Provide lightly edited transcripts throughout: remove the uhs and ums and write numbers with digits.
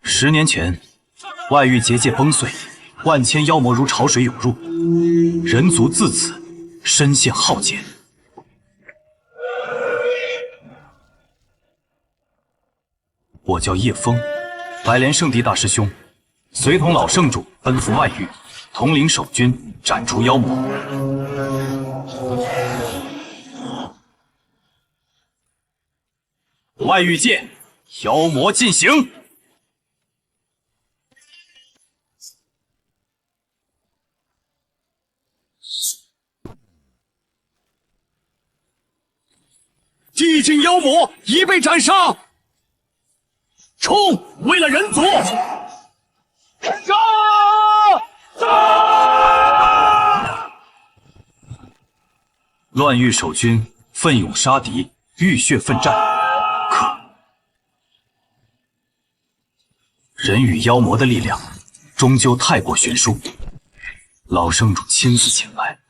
10年前，外域结界崩碎，万千妖魔如潮水涌入，人族自此深陷浩劫。我叫叶枫，白莲圣地大师兄，随同老圣主奔赴外域，统领守军斩除妖魔。外域界，妖魔尽行！地境妖魔已被斩杀！冲！为了人族！杀！乱域守军奋勇杀敌，浴血奋战。可人与妖魔的力量终究太过悬殊，老圣主亲自前来。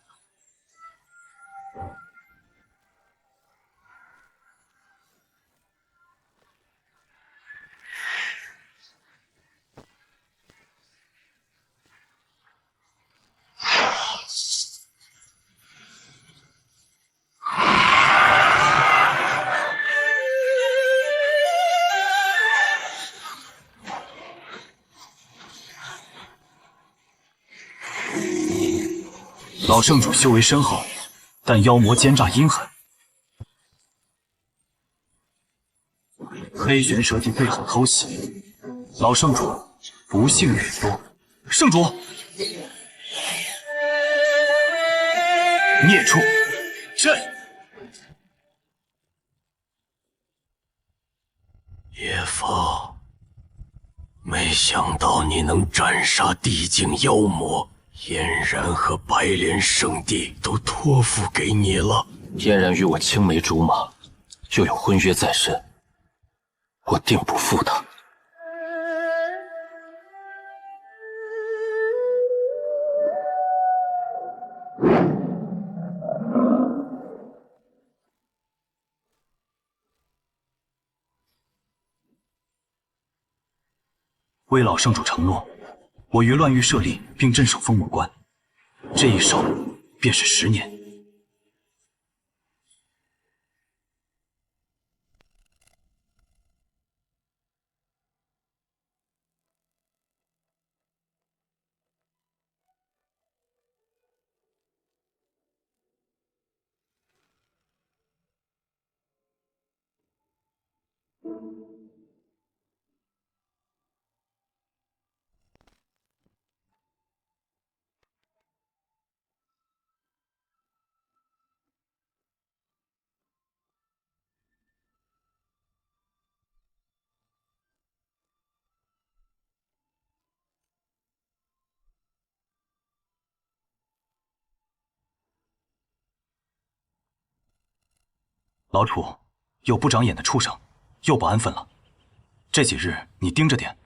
老圣主修为深厚，但妖魔奸诈阴狠。黑玄蛇体背后偷袭，老圣主不幸免多。圣主，孽畜，朕！叶枫，没想到你能斩杀地境妖魔。嫣然和白莲圣地都托付给你了。嫣然与我青梅竹马，又有婚约在身，我定不负她。为老圣主承诺，我于乱域设立并镇守封魔关，这一守便是10年。老楚，有不长眼的畜生，又不安分了。这几日你盯着点。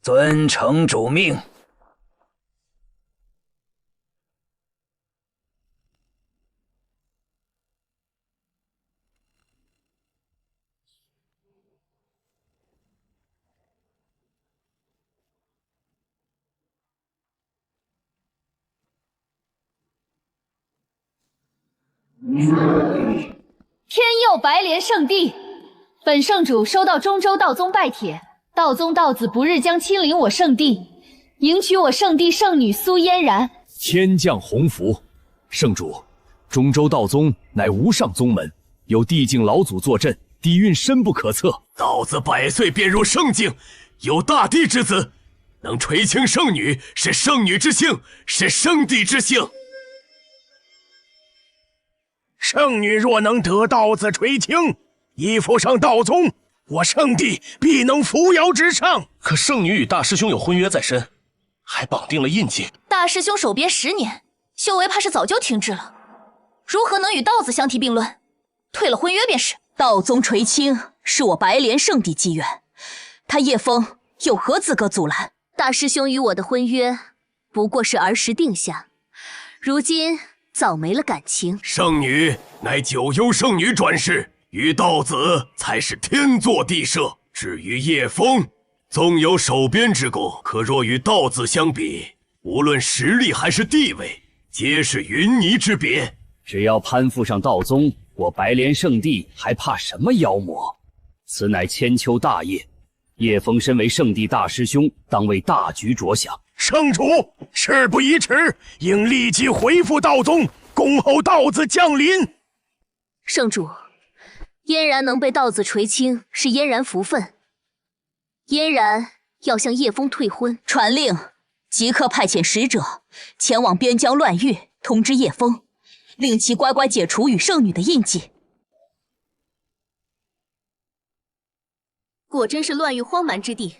遵城主命。天佑白莲圣地，本圣主收到中州道宗拜帖，道宗道子不日将亲临我圣地，迎娶我圣地圣女苏嫣然。天降鸿福，圣主，中州道宗乃无上宗门，有地境老祖坐镇，底蕴深不可测。道子100岁便入圣境，有大帝之子，能垂青圣女，是圣女之幸，是圣帝之幸。圣女若能得道子垂青，依附上道宗，我圣地必能扶摇直上。可圣女与大师兄有婚约在身，还绑定了印记。大师兄守别10年，修为怕是早就停滞了，如何能与道子相提并论？退了婚约便是。道宗垂青是我白莲圣地机缘，他叶枫有何资格阻拦？大师兄与我的婚约不过是儿时定下，如今早没了感情。圣女乃九幽圣女转世，与道子才是天作地设。至于叶枫，纵有守边之功，可若与道子相比，无论实力还是地位，皆是云泥之别。只要攀附上道宗，我白莲圣地还怕什么妖魔？此乃千秋大业，叶枫身为圣地大师兄，当为大局着想。圣主，事不宜迟，应立即回复道宗，恭候道子降临。圣主，嫣然能被道子垂青是嫣然福分，嫣然要向叶枫退婚。传令，即刻派遣使者前往边疆乱域，通知叶枫，令其乖乖解除与圣女的印记。果真是乱域荒蛮之地，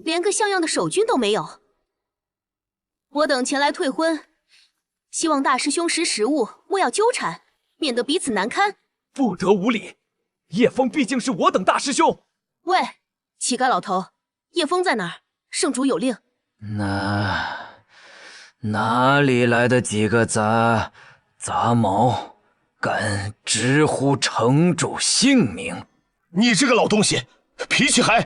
连个像样的守军都没有。我等前来退婚，希望大师兄识时务，莫要纠缠，免得彼此难堪。不得无礼！叶枫毕竟是我等大师兄。喂，乞丐老头，叶枫在哪儿？圣主有令。哪里来的几个杂毛，敢直呼城主姓名？你这个老东西，脾气还……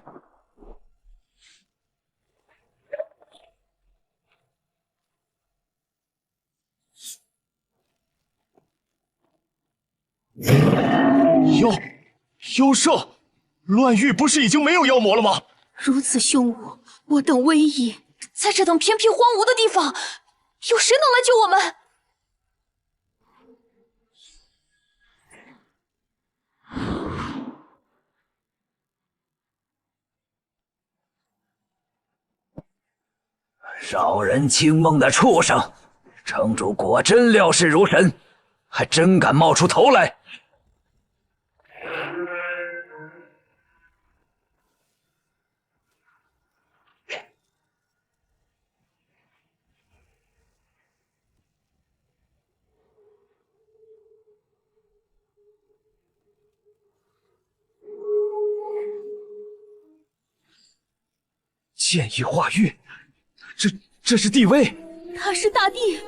妖兽，乱域不是已经没有妖魔了吗？如此凶武，我等危矣。在这等偏僻荒芜的地方，有谁能来救我们？扰人清梦的畜生！城主果真料事如神，还真敢冒出头来！剑意化玉，这是地位。他是大帝。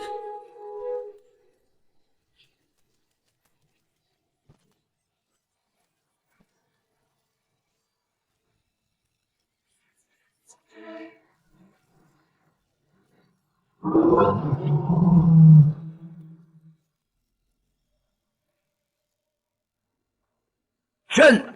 朕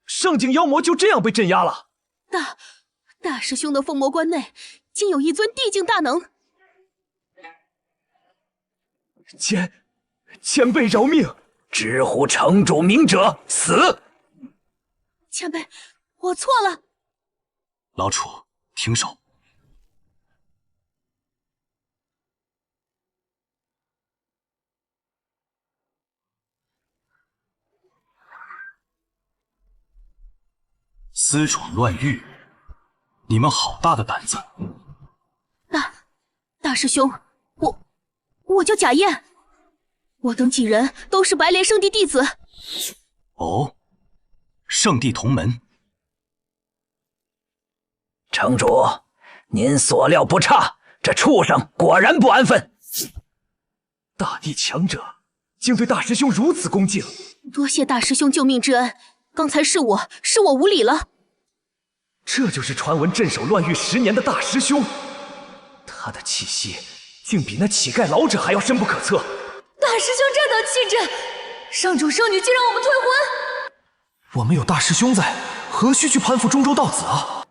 圣境妖魔就这样被镇压了。大师兄的封魔关内竟有一尊地境大能。前辈饶命！直呼城主名者死！前辈，我错了。老楚，停手！私闯乱域，你们好大的胆子！大师兄，我叫贾燕，我等几人都是白莲圣地弟子。哦，圣地同门。城主，您所料不差，这畜生果然不安分。大地强者竟对大师兄如此恭敬，多谢大师兄救命之恩，刚才是我无礼了。这就是传闻镇守乱域10年的大师兄，他的气息竟比那乞丐老者还要深不可测。大师兄这等气质，圣主圣女竟让我们退婚。我们有大师兄在，何须去攀附中州道子啊？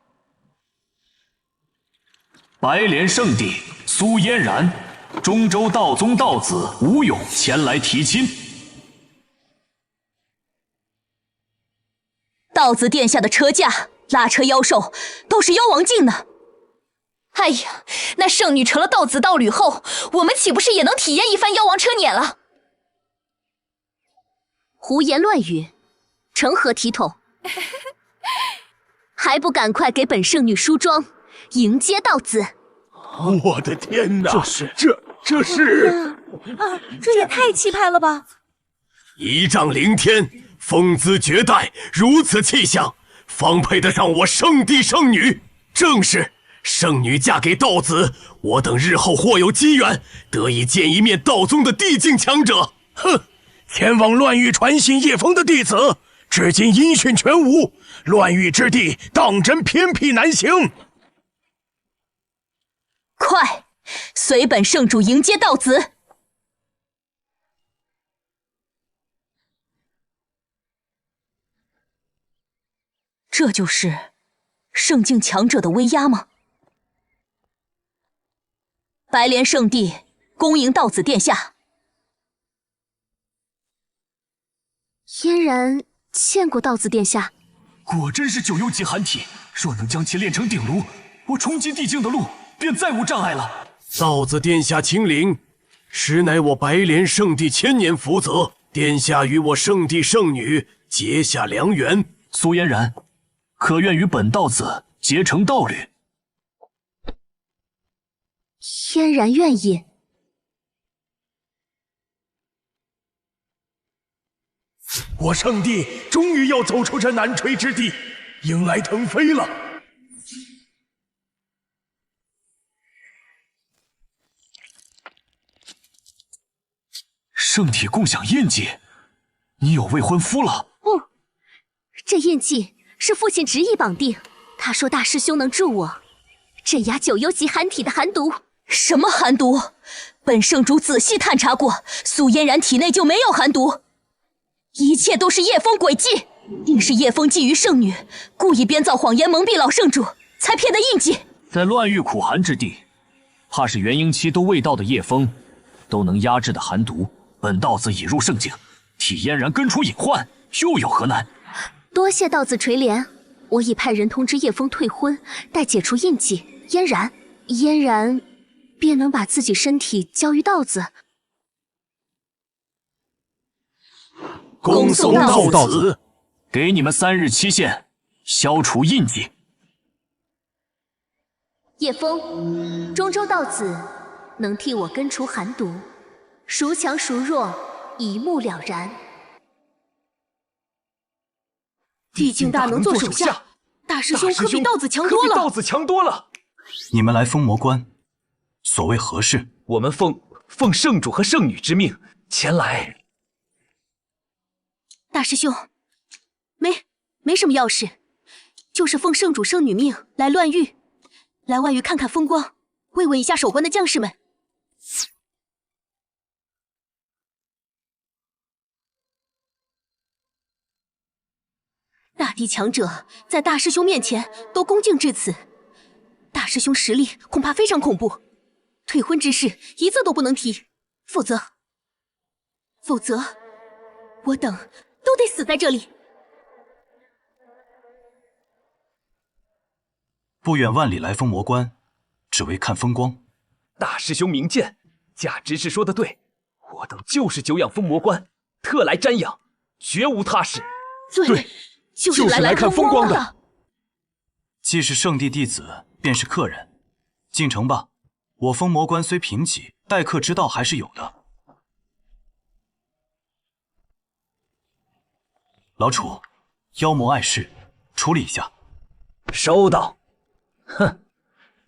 白莲圣地苏嫣然，中州道宗道子吴勇前来提亲。道子殿下的车驾、拉车妖兽都是妖王境呢。哎呀，那圣女成了道子道侣后，我们岂不是也能体验一番妖王车辇了？胡言乱语，成何体统？还不赶快给本圣女梳妆，迎接道子！我的天哪！这是啊，这也太气派了吧！一丈凌天，风姿绝代，如此气象，方配得上我圣帝圣女。正是圣女嫁给道子，我等日后或有机缘，得以见一面道宗的地境强者。哼，前往乱域传信叶枫的弟子，至今音讯全无，乱域之地当真偏僻难行。快，随本圣主迎接道子。这就是圣境强者的威压吗？白莲圣地恭迎道子殿下。嫣然见过道子殿下，果真是9幽级寒体，若能将其炼成鼎炉，我冲击地境的路便再无障碍了。道子殿下亲临，实乃我白莲圣地千年福泽，殿下与我圣地圣女结下良缘。苏嫣然，可愿与本道子结成道侣？嫣然愿意。我圣地终于要走出这难垂之地，迎来腾飞了。圣体共享印记，你有未婚夫了？不，这印记是父亲执意绑定，他说大师兄能助我镇压9幽级寒体的寒毒。什么寒毒？本圣主仔细探查过，苏嫣然体内就没有寒毒，一切都是叶枫诡计，定是叶枫觊觎圣女，故意编造谎言蒙蔽老圣主，才骗得印记。在乱域苦寒之地，怕是元婴期都未到的叶枫都能压制的寒毒。本道子已入圣境，替嫣然根除隐患，又有何难？多谢道子垂怜，我已派人通知叶枫退婚，待解除印记，嫣然便能把自己身体交于道子。恭送道子，给你们3日期限，消除印记。叶枫，中州道子能替我根除寒毒，孰强孰弱，一目了然。地境大能做手下，大师兄可比道子强多了。你们来封魔关，所谓何事？我们奉圣主和圣女之命前来。大师兄，没什么要事，就是奉圣主圣女命来乱域，来外域看看风光，慰问一下守关的将士们。大地强者在大师兄面前都恭敬至此，大师兄实力恐怕非常恐怖，退婚之事一字都不能提，否则我等都得死在这里。不远万里来封魔关，只为看风光。大师兄明鉴，贾执事说的对，我等就是久仰封魔关，特来瞻仰，绝无他事。对，就是来看风光的。既是圣地弟子，便是客人，进城吧。我封魔关虽贫瘠，待客之道还是有的。老楚，妖魔碍事，处理一下。收到。哼，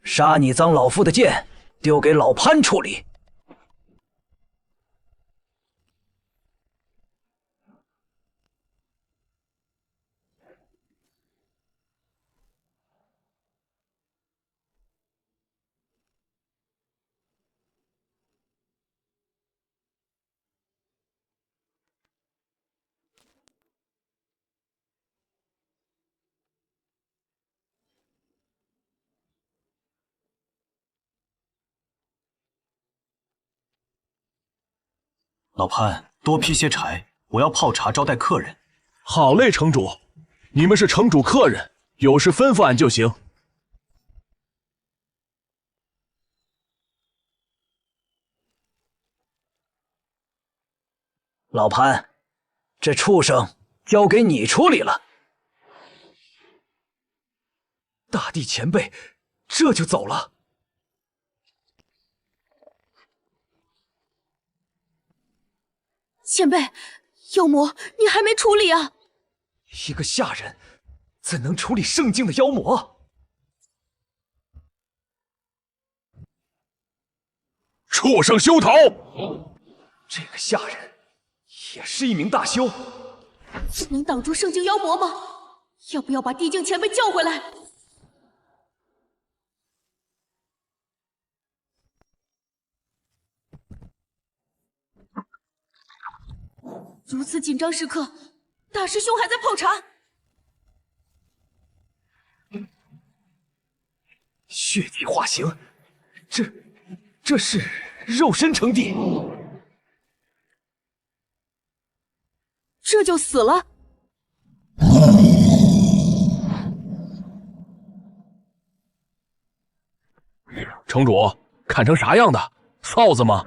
杀你脏老夫的剑，丢给老潘处理。老潘，多劈些柴，我要泡茶招待客人。好嘞，城主，你们是城主客人，有事吩咐俺就行。老潘，这畜生交给你处理了。大帝前辈这就走了？前辈，妖魔你还没处理啊？一个下人怎能处理圣境的妖魔？畜生休逃！这个下人也是一名大修，能挡住圣境妖魔吗？要不要把地境前辈叫回来？如此紧张时刻，大师兄还在泡茶。血气化形，这是肉身成帝，这就死了？城主看成啥样的？臊子吗？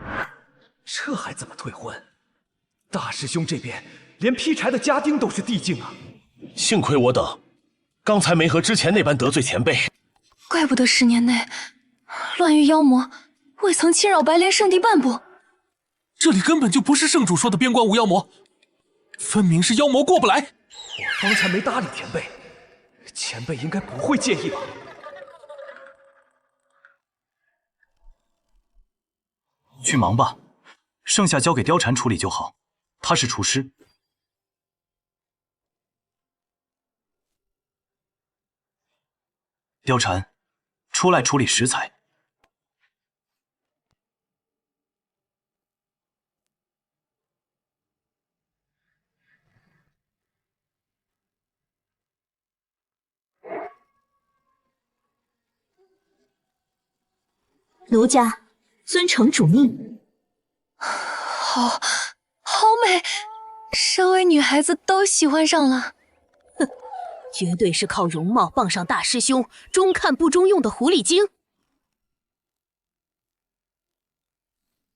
这还怎么退婚？大师兄这边连劈柴的家丁都是地境啊！幸亏我等刚才没和之前那般得罪前辈，怪不得10年内乱域妖魔未曾侵扰白莲圣地半步。这里根本就不是圣主说的边关无妖魔，分明是妖魔过不来。我方才没搭理前辈，前辈应该不会介意吧？去忙吧，剩下交给貂蝉处理就好，他是厨师。貂蝉，出来处理食材。奴家遵承主命。好美，身为女孩子都喜欢上了。哼，绝对是靠容貌傍上大师兄，中看不中用的狐狸精。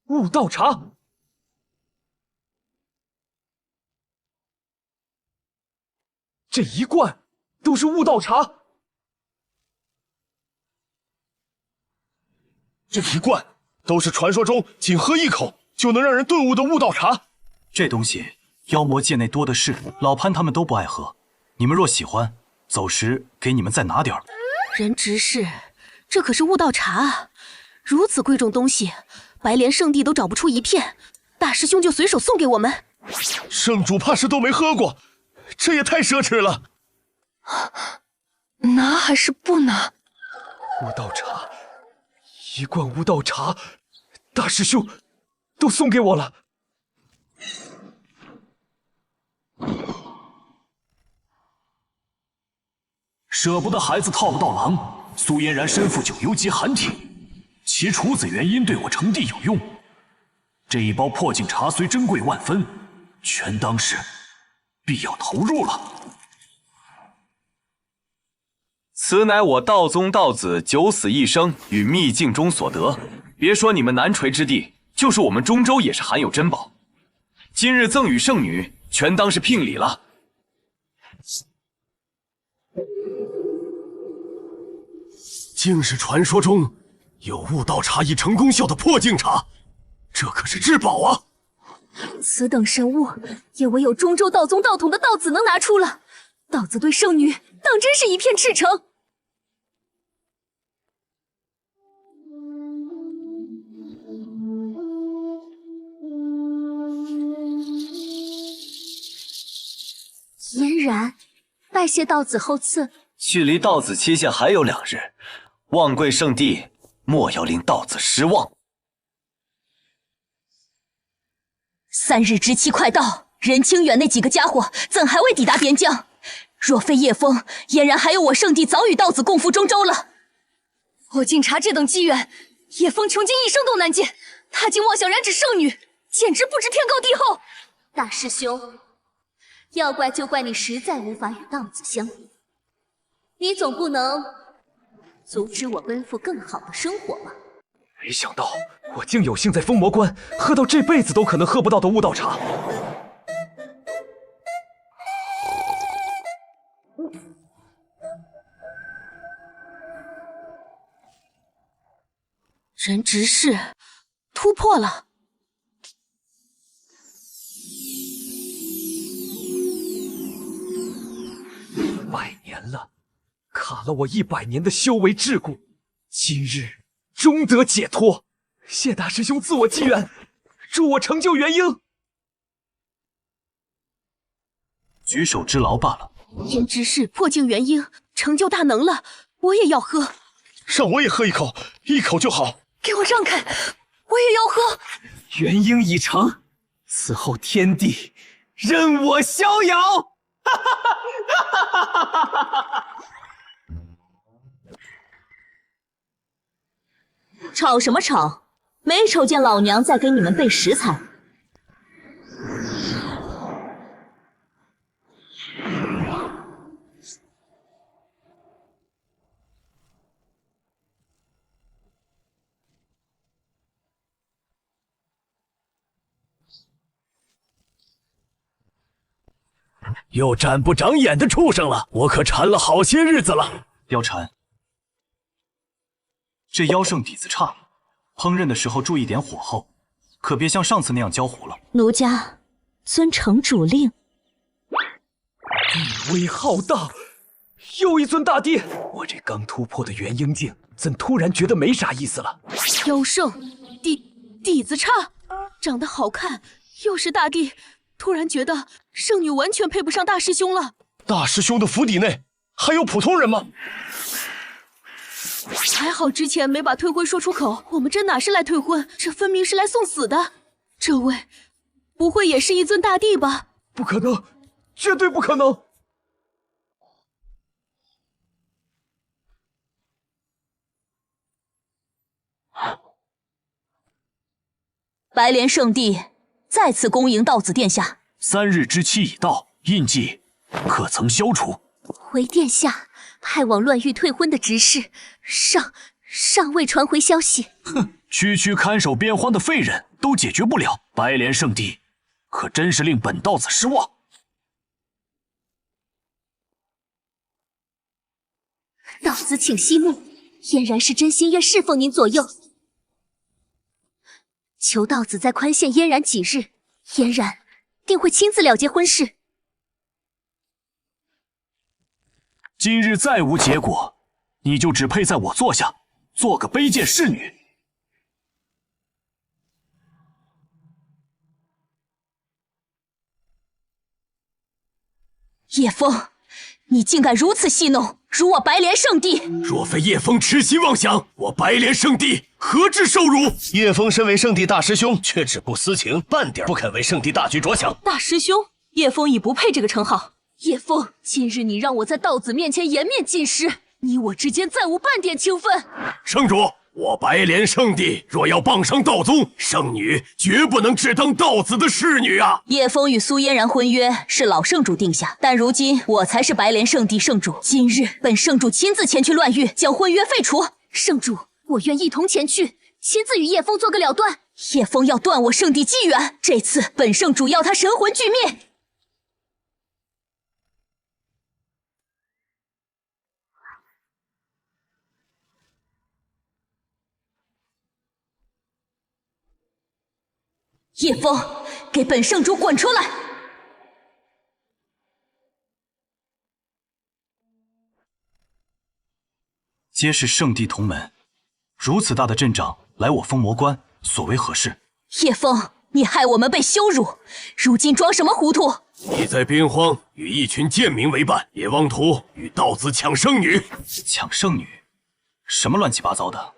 悟道茶，这一罐都是悟道茶。这一罐都是传说中仅喝一口就能让人顿悟的悟道茶。这东西妖魔界内多的是，老潘他们都不爱喝。你们若喜欢，走时给你们再拿点儿。人直视，这可是悟道茶啊！如此贵重东西，白莲圣地都找不出一片，大师兄就随手送给我们。圣主怕是都没喝过，这也太奢侈了。拿还是不拿？悟道茶，一罐悟道茶，大师兄都送给我了。舍不得孩子套不到狼，苏嫣然身负九幽级寒体，其处子元婴对我成帝有用。这一包破镜茶虽珍贵万分，全当是必要投入了。此乃我道宗道子九死一生与秘境中所得，别说你们南陲之地，就是我们中州也是罕有珍宝。今日赠与圣女，全当是聘礼了。竟是传说中有悟道茶一成功效的破镜茶，这可是至宝啊！此等神物，也唯有中州道宗道统的道子能拿出了。道子对圣女，当真是一片赤诚。嫣然，拜谢道子厚赐。距离道子期限还有2日，望贵圣帝莫要令道子失望。3日之期快到，任清远那几个家伙怎还未抵达边疆？若非叶枫，嫣然还有我圣帝早与道子共赴中州了。我竟查这等机缘，叶枫穷尽一生都难见，他竟妄想染指圣女，简直不知天高地厚。大师兄，要怪就怪你实在无法与道子相比，你总不能阻止我奔赴更好的生活吧？没想到我竟有幸在封魔关喝到这辈子都可能喝不到的悟道茶。人直视突破了。100年了，卡了我100年的修为桎梏，今日终得解脱。谢大师兄赐我机缘，助我成就元婴。举手之劳罢了。胭脂是破镜元婴，成就大能了，我也要喝。让我也喝一口，一口就好。给我让开，我也要喝。元婴已成，此后天地任我逍遥。吵什么吵？没瞅见老娘在给你们备食材。又展不长眼的畜生了，我可馋了好些日子了。貂蝉，这妖圣底子差，烹饪的时候注意点火候，可别像上次那样焦糊了。奴家遵城主令。地威浩大，又一尊大帝。我这刚突破的元婴境，怎突然觉得没啥意思了？妖圣底子差，长得好看，又是大帝，突然觉得圣女完全配不上大师兄了。大师兄的府邸内还有普通人吗？还好之前没把退婚说出口，我们这哪是来退婚，这分明是来送死的。这位不会也是一尊大帝吧？不可能，绝对不可能！白莲圣地再次恭迎道子殿下。3日之期已到，印记可曾消除？回殿下，派往乱域退婚的执事尚未传回消息。哼，区区看守边荒的废人都解决不了，白莲圣地可真是令本道子失望。道子请息怒，俨然是真心愿侍奉您左右。求道子再宽限嫣然几日，嫣然定会亲自了结婚事。今日再无结果，你就只配在我座下做个卑贱侍女。叶枫，你竟敢如此戏弄，辱我白莲圣地！若非叶枫痴心妄想，我白莲圣地何至受辱？叶枫身为圣地大师兄，却只顾私情，半点不肯为圣地大局着想。大师兄，叶枫已不配这个称号。叶枫，今日你让我在道子面前颜面尽失，你我之间再无半点情分。圣主，我白莲圣地若要傍上道宗，圣女绝不能只当道子的侍女啊！叶枫与苏嫣然婚约是老圣主定下，但如今我才是白莲圣地圣主，今日本圣主亲自前去乱域，将婚约废除。圣主，我愿一同前去，亲自与叶枫做个了断。叶枫要断我圣地机缘，这次本圣主要他神魂俱灭。叶枫，给本圣主滚出来！皆是圣地同门，如此大的阵仗来我封魔关，所为何事？叶枫，你害我们被羞辱，如今装什么糊涂？你在边荒与一群贱民为伴，也妄图与道子抢圣女。抢圣女？什么乱七八糟的！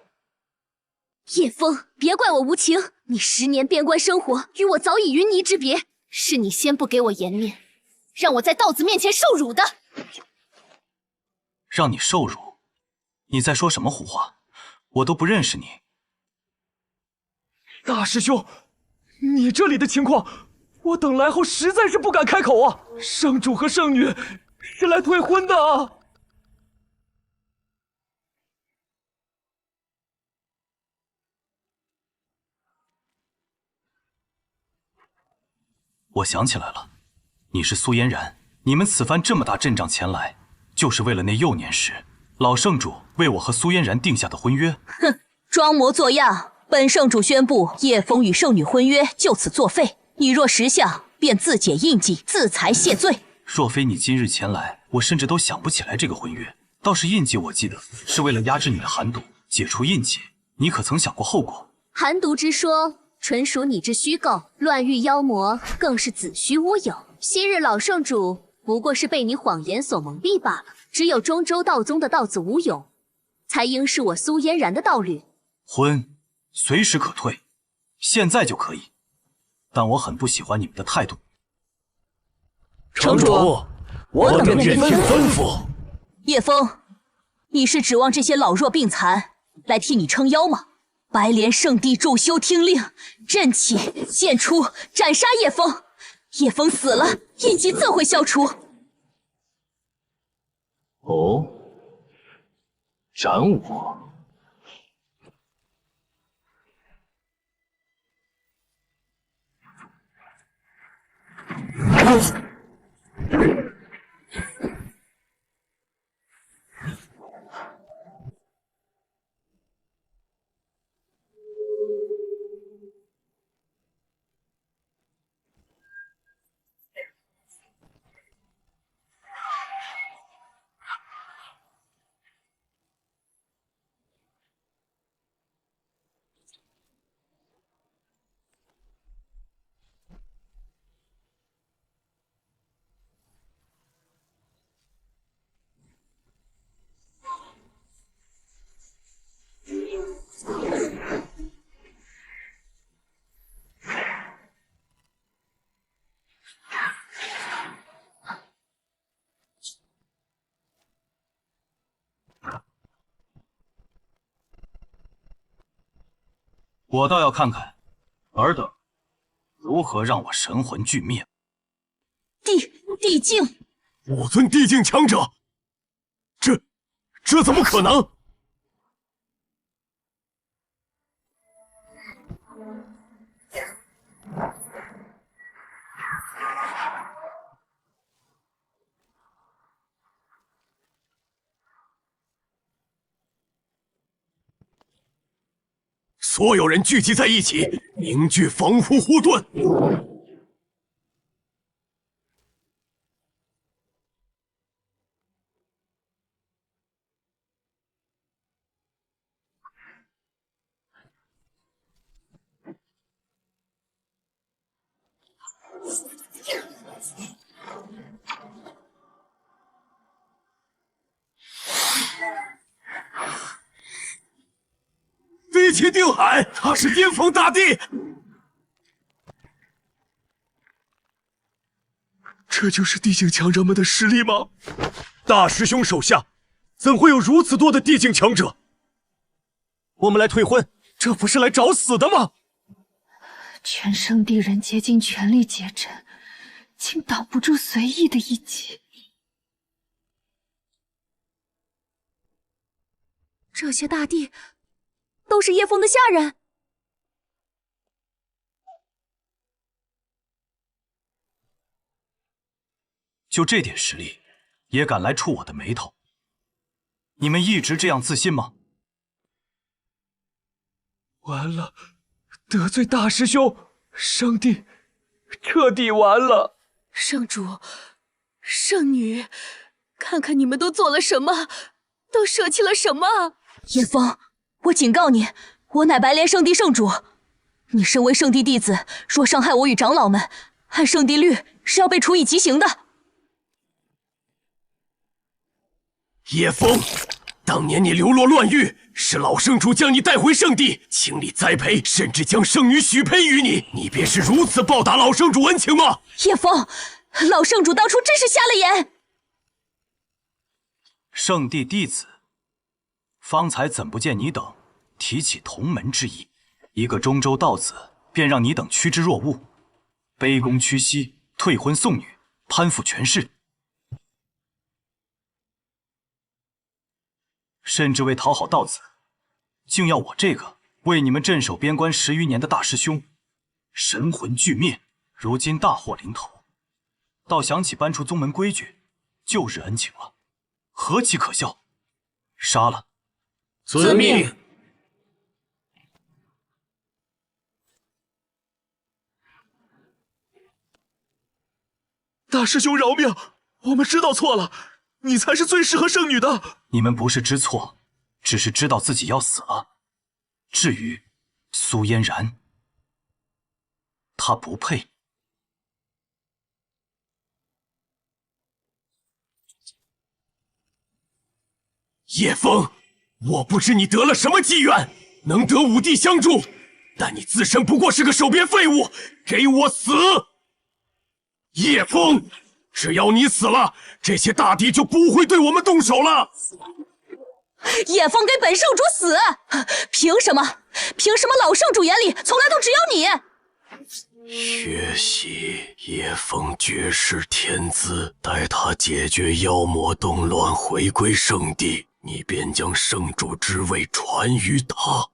叶枫，别怪我无情，你10年边关生活，与我早已云泥之别。是你先不给我颜面，让我在道子面前受辱的。让你受辱？你在说什么胡话？我都不认识你。大师兄，你这里的情况，我等来后实在是不敢开口啊。圣主和圣女是来退婚的啊。我想起来了，你是苏嫣然。你们此番这么大阵仗前来，就是为了那幼年时老圣主为我和苏嫣然定下的婚约。哼，装模作样！本圣主宣布叶枫与圣女婚约就此作废。你若识相，便自解印记，自裁谢罪。若非你今日前来我甚至都想不起来这个婚约。倒是印记，我记得是为了压制你的寒毒，解除印记。你可曾想过后果？寒毒之说纯属你之虚构，乱域妖魔更是子虚乌有。昔日老圣主不过是被你谎言所蒙蔽罢了。只有中州道宗的道子无勇，才应是我苏嫣然的道侣。婚随时可退，现在就可以。但我很不喜欢你们的态度。城主，我等任吩咐。叶枫，你是指望这些老弱病残来替你撑腰吗？白莲圣地骤修听令，朕起剑出，斩杀叶枫。叶枫死了，印记自会消除。哦，斩我？我倒要看看尔等如何让我神魂俱灭。地境，5尊地境强者，这怎么可能？所有人聚集在一起，凝聚防护护盾。飞骑定海，他是巅峰大帝。这就是地境强者们的实力吗？大师兄手下怎会有如此多的地境强者？我们来退婚，这不是来找死的吗？全圣地人竭尽全力解阵，竟挡不住随意的一击。这些大帝都是叶枫的下人。就这点实力，也敢来触我的眉头？你们一直这样自信吗？完了，得罪大师兄，圣地彻底完了。圣主，圣女，看看你们都做了什么，都舍弃了什么？叶枫，我警告你，我乃白莲圣地圣主，你身为圣地弟子，若伤害我与长老们，按圣地律是要被处以极刑的。叶枫，当年你流落乱域，是老圣主将你带回圣地，倾力栽培，甚至将圣女许配于你，你便是如此报答老圣主恩情吗？叶枫，老圣主当初真是瞎了眼。圣地弟子，方才怎不见你等提起同门之意？一个中州道子，便让你等趋之若鹜，卑躬屈膝，退婚送女，攀附权势。甚至为讨好道子，竟要我这个为你们镇守边关10余年的大师兄神魂俱灭。如今大祸临头，倒想起搬出宗门规矩，旧日恩情了，何其可笑！杀了！遵命。大师兄饶命，我们知道错了，你才是最适合圣女的。你们不是知错，只是知道自己要死了。至于苏嫣然，她不配。叶枫，我不知你得了什么机缘，能得五帝相助，但你自身不过是个守边废物，给我死！叶枫，只要你死了，这些大帝就不会对我们动手了。叶枫给本圣主死，凭什么？凭什么老圣主眼里从来都只有你？学习叶枫绝世天资，待他解决妖魔动乱，回归圣地，你便将圣主之位传于他。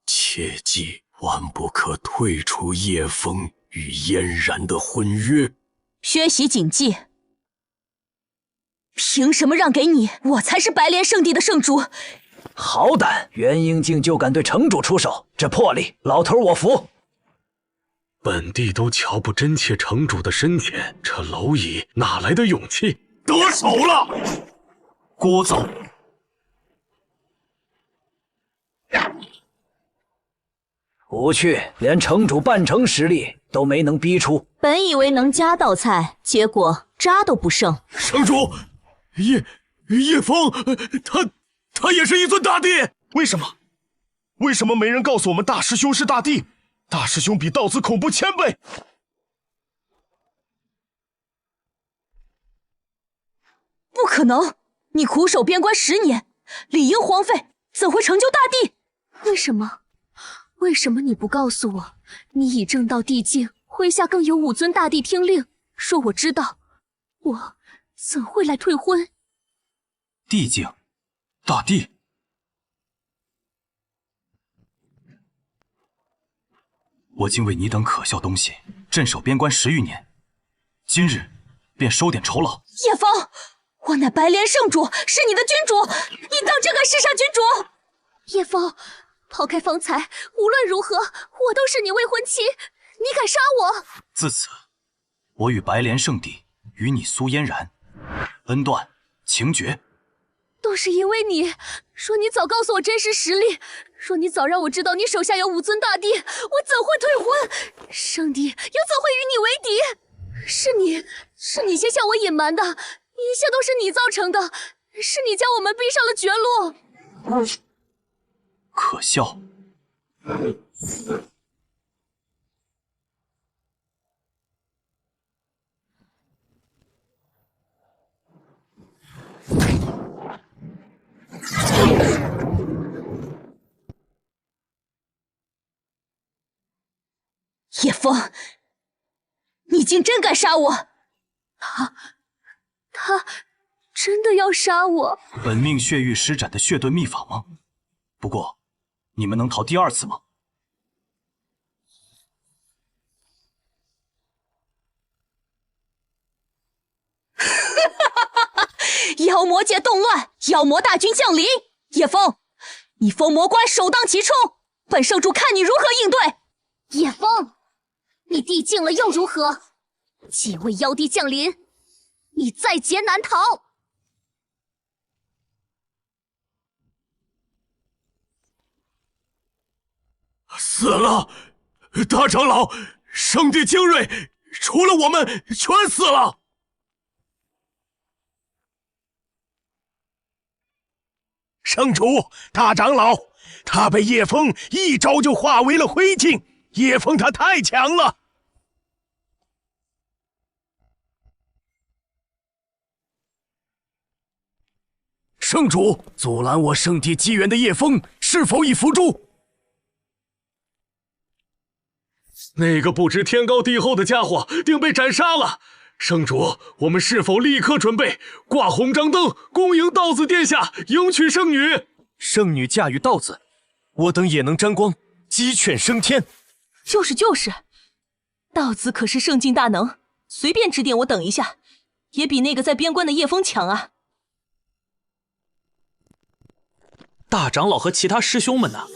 切记，万不可退出叶枫与嫣然的婚约。薛习谨记。凭什么让给你？我才是白莲圣地的圣主。好胆，元婴境就敢对城主出手，这魄力，老头我服。本帝都瞧不真切城主的深浅，这蝼蚁哪来的勇气？得手了！聒噪！无趣，连城主半成实力都没能逼出。本以为能加道菜，结果渣都不剩。城主，叶枫，他也是一尊大帝。为什么？为什么没人告诉我们大师兄是大帝？大师兄比道子恐怖1000倍。不可能！你苦守边关10年，理应荒废，怎会成就大帝？为什么？为什么你不告诉我，你已证到地境，麾下更有5尊大帝听令？说我知道，我怎会来退婚？地境，大帝。我竟为你等可笑东西镇守边关10余年，今日便收点酬劳。叶枫，我乃白莲圣主，是你的君主，你当真敢弑杀君主？叶枫，抛开方才，无论如何，我都是你未婚妻，你敢杀我？自此，我与白莲圣地与你苏嫣然恩断情绝。都是因为你，说你早告诉我真实实力，说你早让我知道你手下有5尊大帝，我怎会退婚？圣帝又怎会与你为敌？是你先向我隐瞒的，一切都是你造成的，是你将我们逼上了绝路。可笑。叶枫，你竟真敢杀我！他真的要杀我？本命血域施展的血遁秘法吗？不过，你们能逃第2次吗？妖魔界动乱，妖魔大军降临。叶枫，你封魔关首当其冲，本圣主看你如何应对。叶枫，你地境了又如何？几位妖帝降临，你在劫难逃。死了！大长老，圣地精锐，除了我们，全死了。圣主，大长老，他被叶枫一招就化为了灰烬。叶枫他太强了。圣主，阻拦我圣地机缘的叶枫是否已伏诛？那个不知天高地厚的家伙定被斩杀了。圣主，我们是否立刻准备挂红张灯，恭迎道子殿下迎娶圣女？圣女嫁与道子，我等也能沾光，鸡犬升天。就是，道子可是圣境大能，随便指点我等一下，也比那个在边关的叶枫强啊。大长老和其他师兄们呢？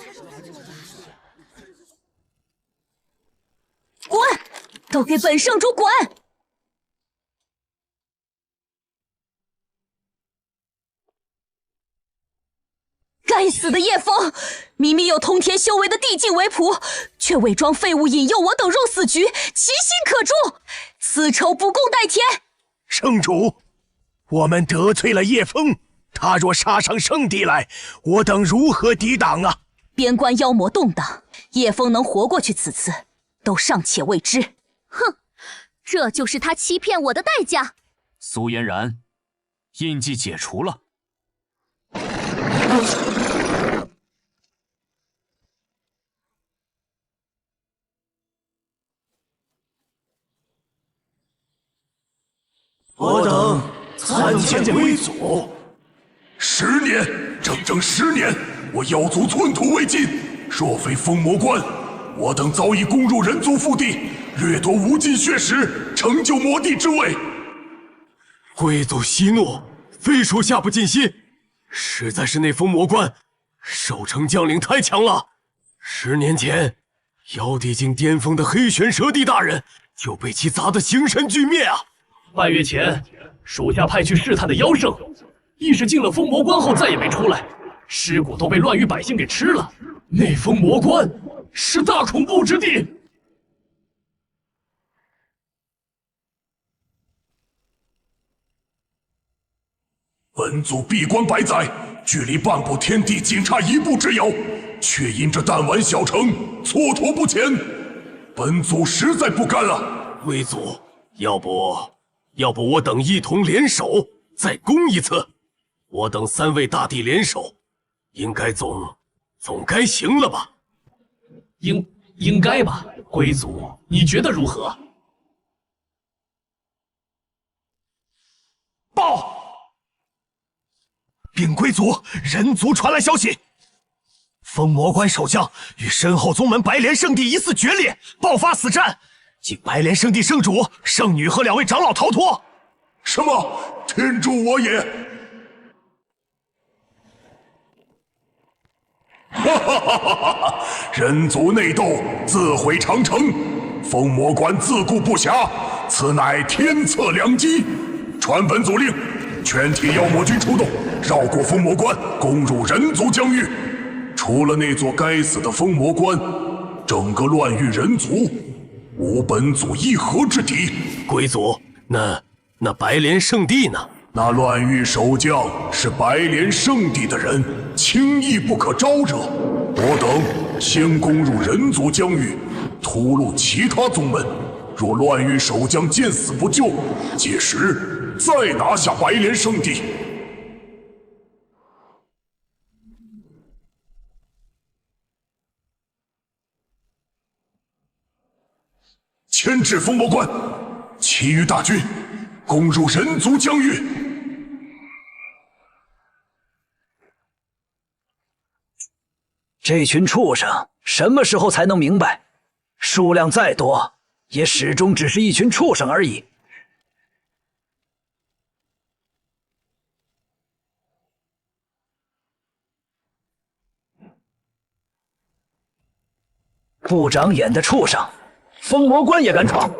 滚！都给本圣主滚！死的叶枫，明明有通天修为的地境为仆，却伪装废物引诱我等入死局，其心可诛，此仇不共戴天。圣主，我们得罪了叶枫，他若杀上圣地来，我等如何抵挡啊？边关妖魔动荡，叶枫能活过去此次，都尚且未知。哼，这就是他欺骗我的代价。苏嫣然，印记解除了。我等参见归祖。10年，整整10年，我妖族寸土未进。若非封魔关，我等早已攻入人族腹地，掠夺无尽血石，成就魔帝之位。贵族息怒，非属下不尽心。实在是那封魔关守城将领太强了。10年前，妖帝境巅峰的黑玄蛇帝大人就被其砸得形神俱灭啊！半月前，属下派去试探的妖圣，亦是进了封魔关后再也没出来，尸骨都被乱域百姓给吃了。那封魔关是大恐怖之地。本族闭关百载，距离半步天地仅差1步之遥，却因这弹丸小城蹉跎不前，本族实在不甘啊！贵族，要不我等一同联手再攻一次？我等3位大帝联手，应该总该行了吧？应该吧，贵族，你觉得如何？报！禀贵族，人族传来消息，封魔关守将与身后宗门白莲圣地疑似决裂，爆发死战，经白莲圣地圣主、圣女和2位长老逃脱。什么？天助我也！哈哈哈哈哈！人族内斗，自毁长城，封魔关自顾不暇，此乃天策良机。传本祖令，全体妖魔军出动，绕过封魔关，攻入人族疆域。除了那座该死的封魔关，整个乱域人族无本祖一合之敌。贵族，那白莲圣地呢？那乱域守将是白莲圣地的人，轻易不可招惹。我等先攻入人族疆域，屠戮其他宗门。若乱域守将见死不救，届时再拿下白莲圣地。牵制封魔关，其余大军攻入人族疆域。这群畜生什么时候才能明白，数量再多，也始终只是一群畜生而已。不长眼的畜生，封魔关也敢闯！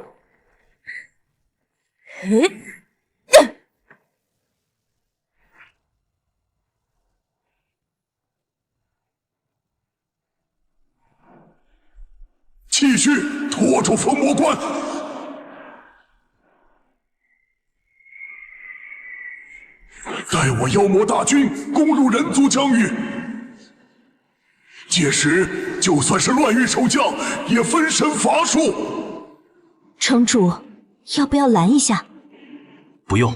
继续拖住封魔关！待我妖魔大军攻入人族疆域，届时就算是乱域守将，也分身乏术。城主，要不要拦一下？不用。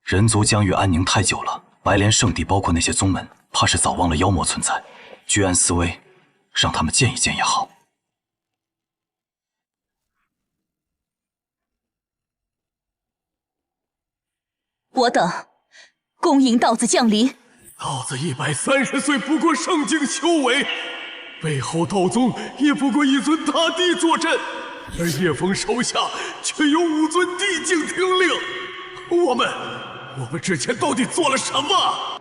人族疆域安宁太久了，白莲圣地包括那些宗门，怕是早忘了妖魔存在。居安思危，让他们见一见也好。我等恭迎道子降临。道子130岁，不过圣境修为，背后道宗也不过一尊大帝坐镇，而叶枫手下却有5尊地境听令。我们之前到底做了什么？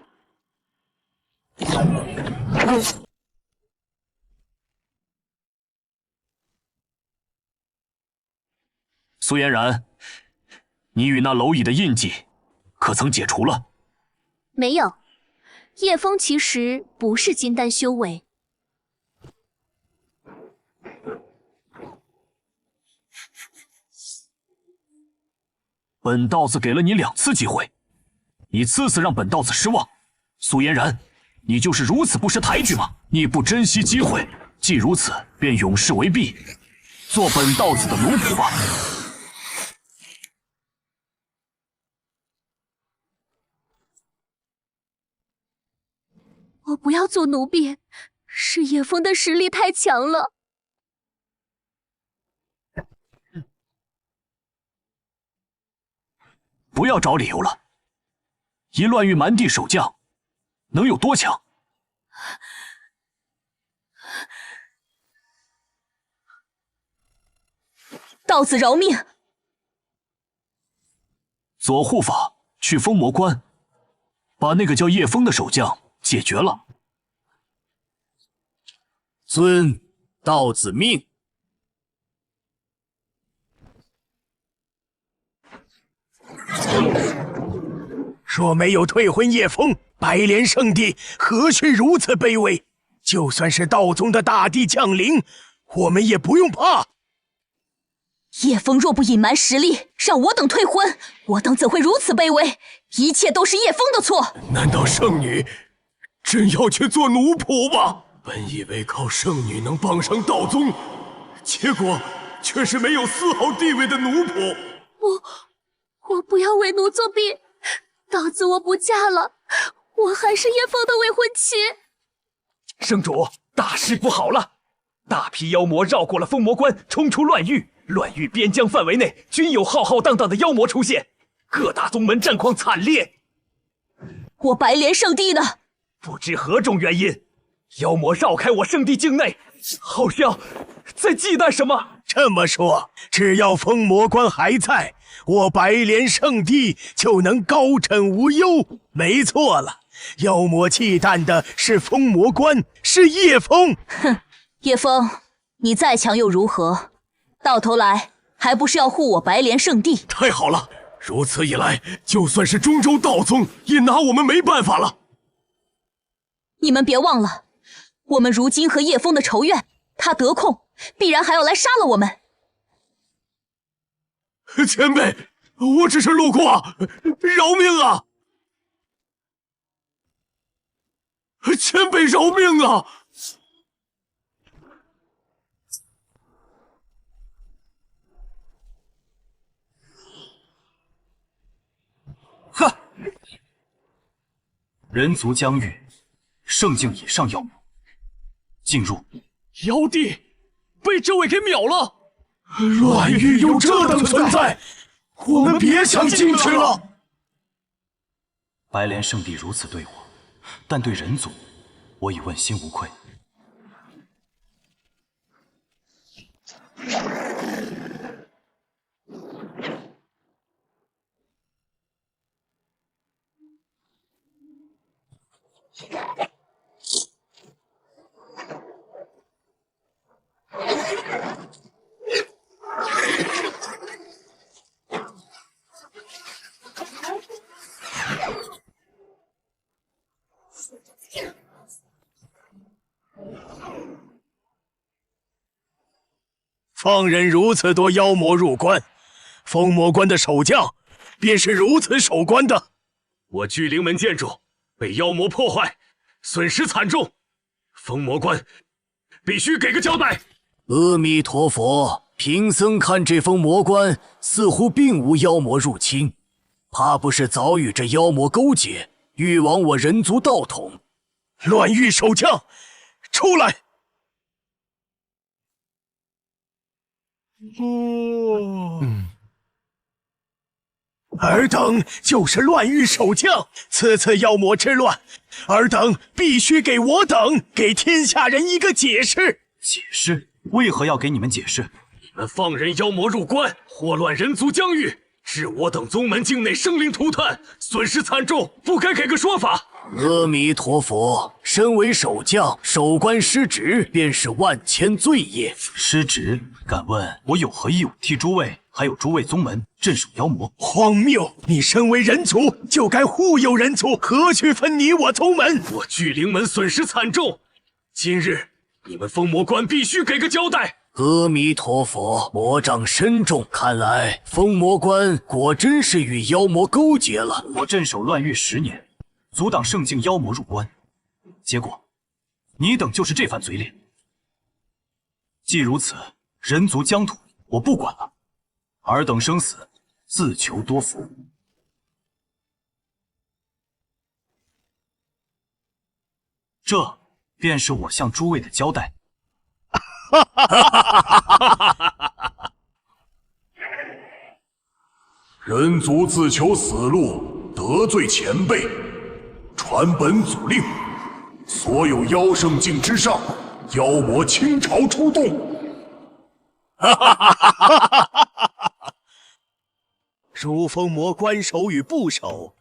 苏嫣然，你与那蝼蚁的印记可曾解除了？没有，叶枫其实不是金丹修为。本道子给了你2次机会，你次次让本道子失望。苏嫣然，你就是如此不识抬举吗？你不珍惜机会，既如此，便永世为婢，做本道子的奴仆吧。我不要做奴婢，是叶枫的实力太强了。不要找理由了，一乱玉蛮地守将，能有多强？道子饶命！左护法去封魔关，把那个叫叶枫的守将解决了。遵道子命。若没有退婚叶枫，白莲圣地何须如此卑微？就算是道宗的大帝降临，我们也不用怕。叶枫若不隐瞒实力，让我等退婚，我等怎会如此卑微？一切都是叶枫的错。难道圣女真要去做奴仆吗？本以为靠圣女能傍上道宗，结果却是没有丝毫地位的奴仆。我不要为奴作婢，道子我不嫁了，我还是叶枫的未婚妻。圣主，大事不好了！大批妖魔绕过了封魔关，冲出乱域，乱域边疆范围内均有浩浩荡荡的妖魔出现，各大宗门战况惨烈。我白莲圣地呢？不知何种原因，妖魔绕开我圣地境内，好像在忌惮什么。这么说，只要封魔关还在，我白莲圣地就能高枕无忧。没错了，妖魔忌惮的是封魔关，是叶枫。哼，叶枫，你再强又如何？到头来还不是要护我白莲圣地？太好了，如此一来，就算是中州道宗也拿我们没办法了。你们别忘了，我们如今和叶枫的仇怨，他得空必然还要来杀了我们。前辈，我只是路过，饶命啊！前辈饶命啊！哼！人族疆域，圣境以上妖魔进入。妖帝被这位给秒了。乱域有这等存在，我们别想进去了。白莲圣地如此对我，但对人族，我已问心无愧。放任如此多妖魔入关，封魔关的守将便是如此守关的。我聚灵门建筑被妖魔破坏，损失惨重，封魔关必须给个交代。阿弥陀佛，贫僧看这封魔关似乎并无妖魔入侵，怕不是早与这妖魔勾结，欲亡我人族道统。乱域守将，出来！尔等就是乱域守将，此次妖魔之乱，尔等必须给我等、给天下人一个解释。解释？为何要给你们解释？你们放任妖魔入关，祸乱人族疆域，致我等宗门境内生灵涂炭，损失惨重，不该给个说法。阿弥陀佛，身为守将，守关失职便是万千罪业。失职？敢问我有何义务替诸位还有诸位宗门镇守妖魔。荒谬！你身为人族，就该护佑人族，何须分你我宗门？我巨灵门损失惨重，今日你们封魔关必须给个交代。阿弥陀佛，魔障深重，看来封魔关果真是与妖魔勾结了。我镇守乱域10年，阻挡圣境妖魔入关，结果你等就是这番嘴脸。既如此，人族疆土我不管了，尔等生死自求多福。这便是我向诸位的交代。人族自求死路，得罪前辈，传本祖令，所有妖圣境之上，妖魔倾巢出动。如封魔关守与不守，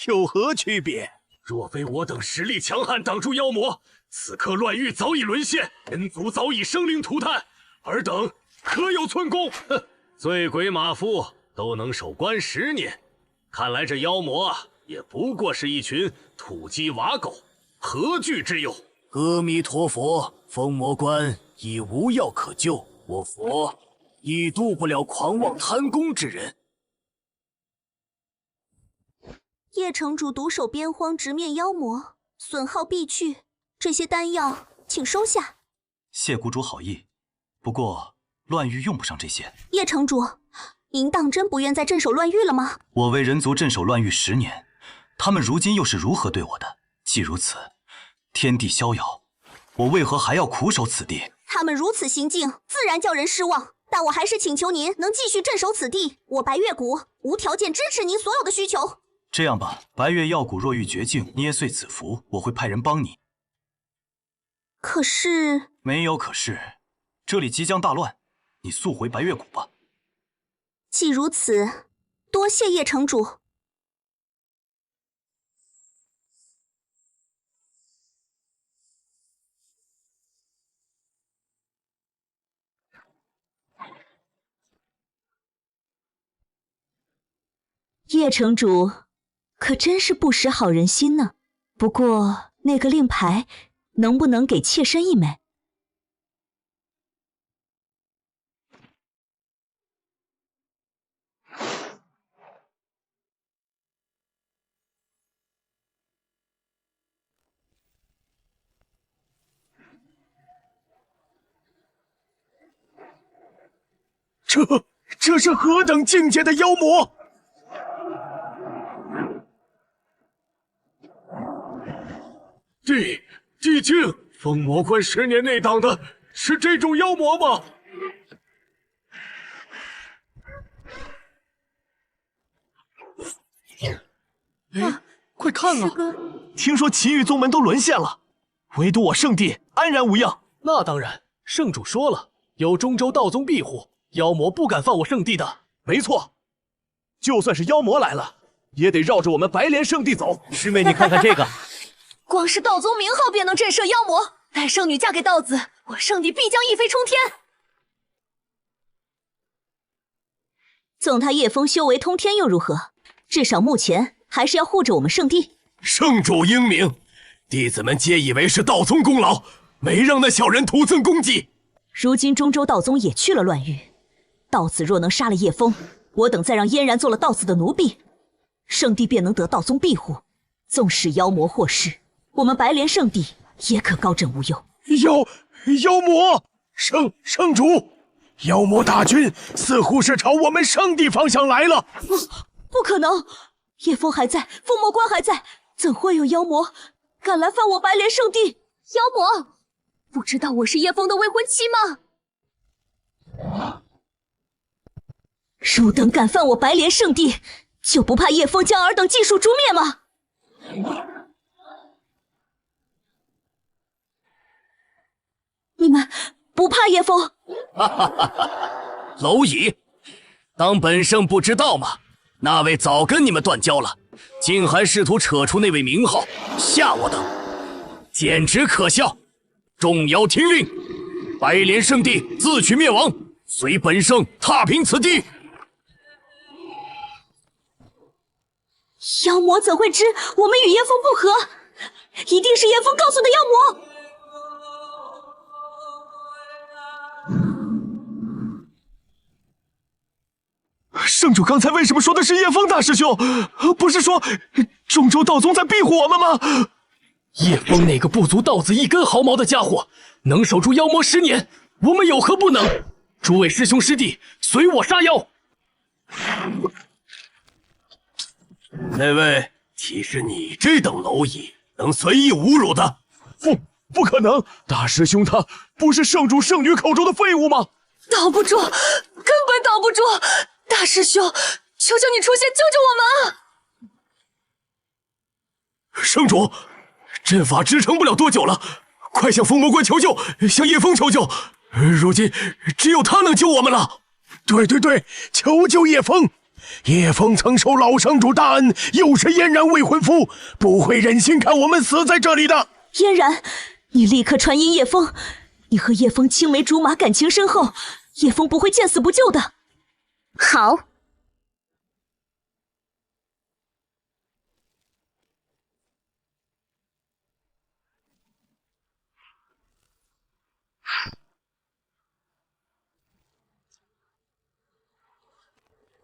有何区别？若非我等实力强悍，挡住妖魔，此刻乱域早已沦陷，人族早已生灵涂炭，尔等可有寸功？哼，醉鬼马夫都能守关10年，看来这妖魔啊，也不过是一群土鸡瓦狗，何惧之有？阿弥陀佛，封魔关已无药可救，我佛已渡不了狂妄贪功之人。叶城主独守边荒，直面妖魔，损耗必去。这些丹药，请收下。谢谷主好意，不过乱域用不上这些。叶城主，您当真不愿再镇守乱域了吗？我为人族镇守乱域10年，他们如今又是如何对我的？既如此，天地逍遥，我为何还要苦守此地？他们如此行径，自然叫人失望。但我还是请求您能继续镇守此地。我白月谷无条件支持您所有的需求。这样吧，白月药谷若遇绝境，捏碎此符，我会派人帮你。可是……没有可是，这里即将大乱，你速回白月谷吧。既如此，多谢叶城主。叶城主可真是不识好人心呢。不过那个令牌能不能给妾身一枚？这是何等境界的妖魔！地境封魔关10年内挡的是这种妖魔吗？哎，快看啊！听说其余宗门都沦陷了，唯独我圣地安然无恙。那当然，圣主说了，有中州道宗庇护，妖魔不敢犯我圣地的。没错，就算是妖魔来了，也得绕着我们白莲圣地走。师妹，你看看这个。光是道宗名号便能震慑妖魔，待圣女嫁给道子，我圣地必将一飞冲天。纵他叶枫修为通天又如何？至少目前还是要护着我们圣地。圣主英明，弟子们皆以为是道宗功劳，没让那小人徒增功绩。如今中州道宗也去了乱域，道子若能杀了叶枫，我等再让嫣然做了道子的奴婢，圣地便能得道宗庇护。纵使妖魔祸世，我们白莲圣地也可高枕无忧。妖魔，圣主，妖魔大军似乎是朝我们圣地方向来了。不可能，叶枫还在，封魔关还在，怎会有妖魔敢来犯我白莲圣地？妖魔，不知道我是叶枫的未婚妻吗？汝等敢犯我白莲圣地，就不怕叶枫将尔等尽数诛灭吗？你们不怕叶枫？蝼蚁，当本圣不知道吗？那位早跟你们断交了，竟还试图扯出那位名号吓我等，简直可笑！众妖听令，白莲圣地自取灭亡，随本圣踏平此地。妖魔怎会知我们与叶枫不和？一定是叶枫告诉的妖魔。圣主刚才为什么说的是叶枫大师兄？不是说中州道宗在庇护我们吗？叶枫那个不足道子一根毫毛的家伙，能守住妖魔10年，我们有何不能？诸位师兄师弟，随我杀妖！那位岂是你这等蝼蚁能随意侮辱的？不可能！大师兄他不是圣主圣女口中的废物吗？挡不住，根本挡不住！大师兄，求求你出现救救我们！圣主，阵法支撑不了多久了，快向封魔关求救，向叶枫求救。如今只有他能救我们了。对，求救叶枫！叶枫曾受老圣主大恩，又是嫣然未婚夫，不会忍心看我们死在这里的。嫣然，你立刻传音叶枫，你和叶枫青梅竹马，感情深厚，叶枫不会见死不救的。好。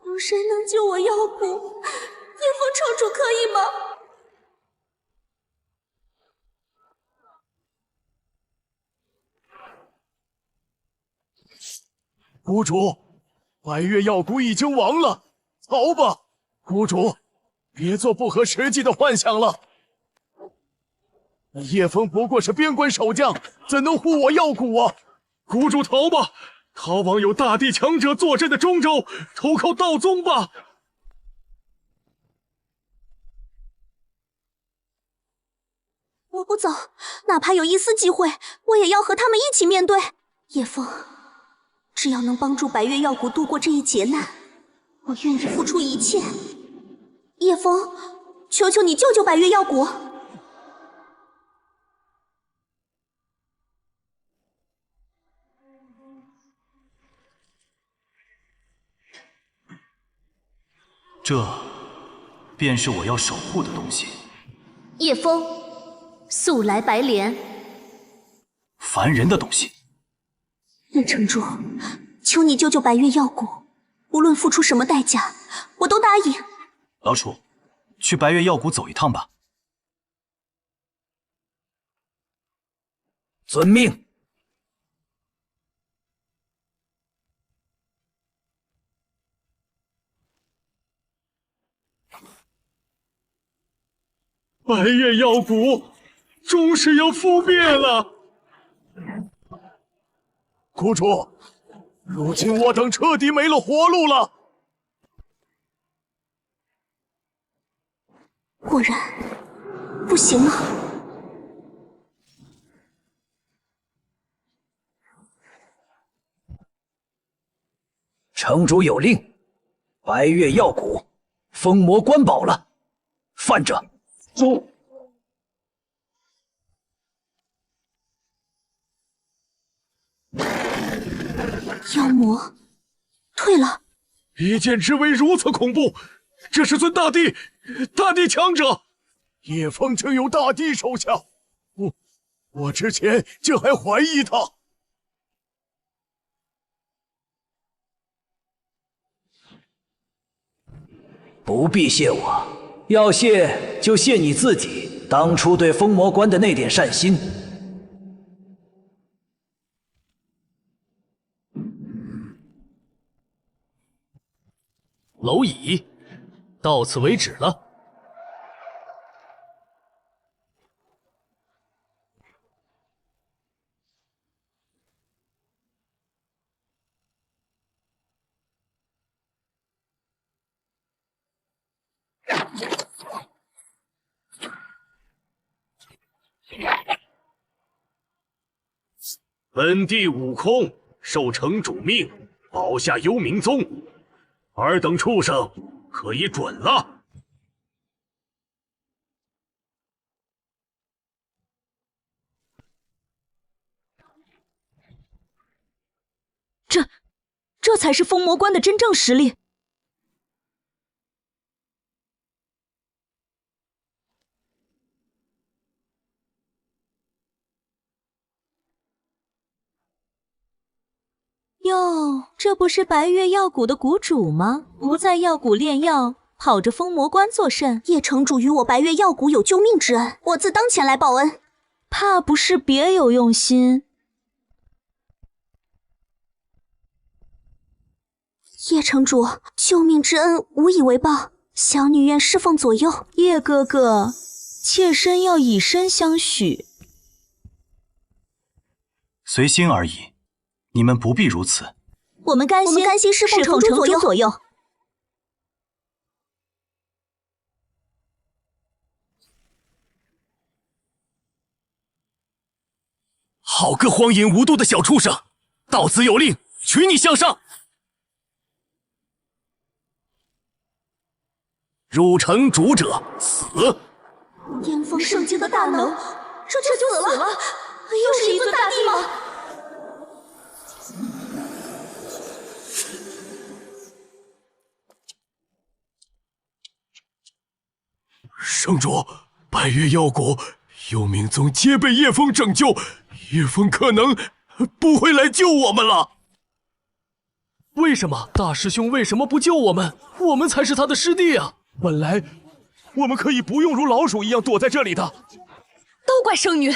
有谁能救我妖骨？叶枫城主可以吗？谷主，白月药谷已经亡了，逃吧！谷主，别做不合实际的幻想了。叶枫不过是边关守将，怎能护我药谷啊？谷主逃吧！逃往有大地强者坐镇的中州，投靠道宗吧！我不走，哪怕有一丝机会，我也要和他们一起面对。叶枫，只要能帮助白月药谷度过这一劫难，我愿意付出一切。叶枫，求求你救救白月药谷！这便是我要守护的东西。叶枫，速来白莲。烦人的东西。任城主，求你救救白月药谷，无论付出什么代价，我都答应。老楚，去白月药谷走一趟吧。遵命。白月药谷终是要覆灭了。谷主，如今我等彻底没了活路了。果然不行啊！城主有令，白月药谷封魔关保了，犯者诛。妖魔退了。一剑之威如此恐怖，这是尊大地强者。叶枫竟有大帝手下，我之前竟还怀疑他。不必谢我，要谢就谢你自己当初对封魔关的那点善心。蝼蚁，到此为止了。本地悟空受城主命，保下幽冥宗，尔等畜生可以准了。这才是封魔关的真正实力。这不是白月药谷的谷主吗？不在药谷炼药，跑着封魔关作甚？叶城主与我白月药谷有救命之恩，我自当前来报恩。怕不是别有用心。叶城主，救命之恩无以为报，小女愿侍奉左右。叶哥哥，妾身要以身相许。随心而已，你们不必如此。我们甘心侍奉城主左右。好个荒淫无度的小畜生！道子有令，取你项上。入城主者死。巅峰圣境的大能，这就死了？又是一尊大帝吗？圣主，白月药谷、幽冥宗皆被叶枫拯救，叶枫可能不会来救我们了。为什么？大师兄为什么不救我们？我们才是他的师弟啊！本来我们可以不用如老鼠一样躲在这里的。都怪圣女，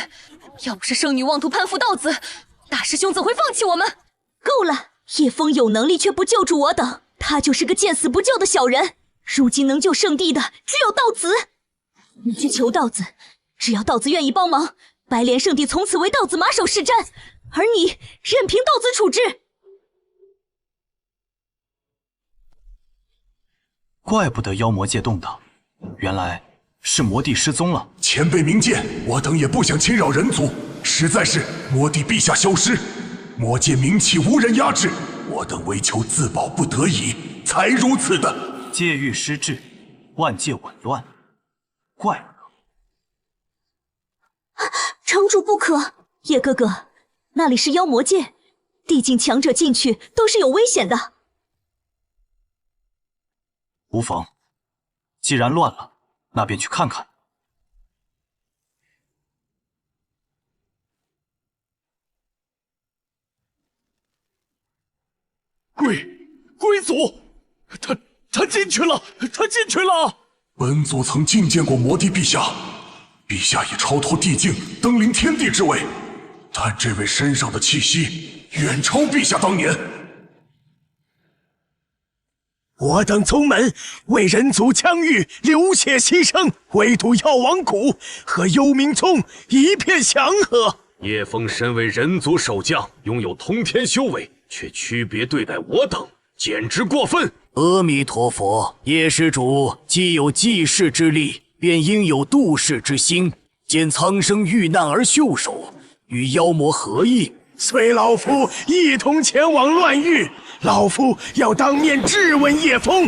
要不是圣女妄图攀附道子，大师兄怎会放弃我们？够了！叶枫有能力却不救助我等，他就是个见死不救的小人。如今能救圣地的只有道子。你去求道子，只要道子愿意帮忙，白莲圣地从此为道子马首是瞻，而你任凭道子处置。怪不得妖魔界动荡，原来是魔帝失踪了。前辈明鉴，我等也不想侵扰人族，实在是魔帝陛下消失，魔界名气无人压制，我等为求自保不得已，才如此的。界域失治，万界紊乱，怪不得。城主不可！叶哥哥，那里是妖魔界，地境强者进去都是有危险的。无妨，既然乱了，那便去看看。龟祖，他进去了，他进去了。本祖曾觐见过魔帝陛下，陛下已超脱地境，登临天地之位，但这位身上的气息远超陛下当年。我等宗门为人族疆域流血牺牲，围堵药王谷，和幽冥宗一片祥和。叶枫身为人族守将，拥有通天修为，却区别对待我等，简直过分！阿弥陀佛，叶施主既有济世之力，便应有度世之心。见苍生遇难而袖手，与妖魔何异？随老夫一同前往乱域，老夫要当面质问叶枫。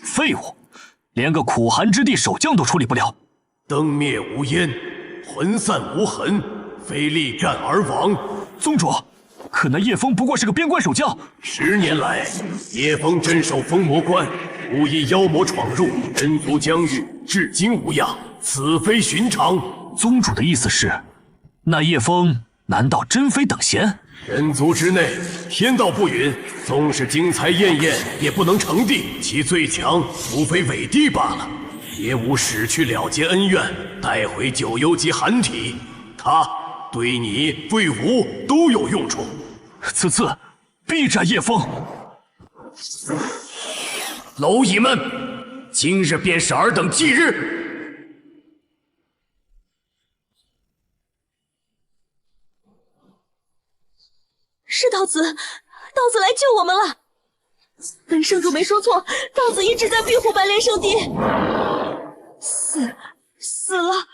废物，连个苦寒之地守将都处理不了。灯灭无烟，魂散无痕，非力战而亡。宗主，可那叶枫不过是个边关守将。10年来，叶枫镇守封魔关，无一妖魔闯入，人族疆域至今无恙，此非寻常。宗主的意思是，那叶枫难道真非等闲？人族之内，天道不允，纵是精彩艳艳，也不能成帝。其最强，无非伪帝罢了，也无使去了结恩怨，带回九幽及寒体。他对你对吾都有用处。此次必斩叶枫。蝼蚁们，今日便是尔等忌日。是道子，道子来救我们了。本圣主没说错，道子一直在庇护白莲圣地。死了，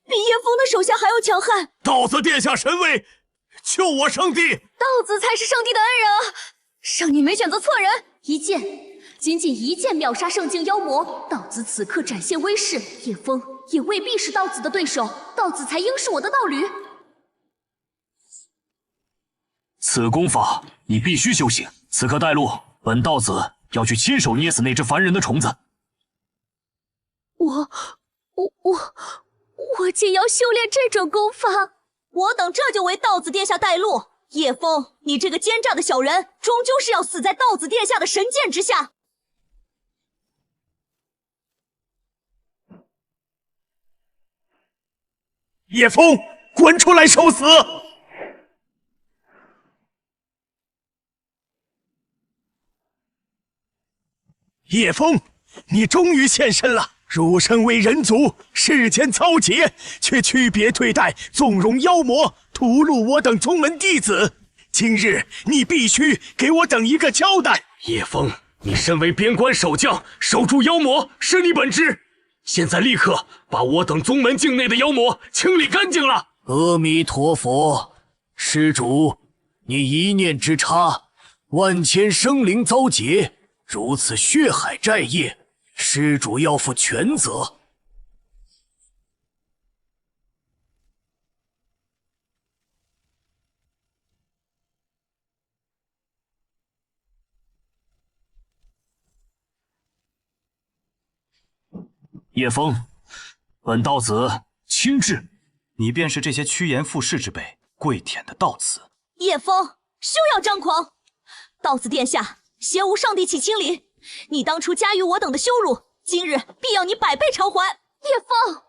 比叶枫的手下还要强悍。道子殿下神威，救我圣地！道子才是圣地的恩人啊！圣女没选择错人，仅仅一剑秒杀圣境妖魔。道子此刻展现威势，叶枫也未必是道子的对手，道子才应是我的道侣。此功法你必须修行。此刻带路，本道子要去亲手捏死那只烦人的虫子。我竟要修炼这种功法，我等这就为道子殿下带路。叶枫，你这个奸诈的小人，终究是要死在道子殿下的神剑之下。叶枫，滚出来受死！叶枫，你终于现身了！汝身为人族，世间遭劫，却区别对待，纵容妖魔，屠戮我等宗门弟子。今日你必须给我等一个交代。叶枫，你身为边关守将，守住妖魔是你本职，现在立刻把我等宗门境内的妖魔清理干净了。阿弥陀佛，施主，你一念之差，万千生灵遭劫，如此血海债业，施主要负全责。叶枫，本道子亲至。你便是这些趋炎附势之辈跪舔的道子。叶枫，休要张狂！道子殿下，邪无上帝岂亲临？你当初加于我等的羞辱，今日必要你百倍偿还。叶枫，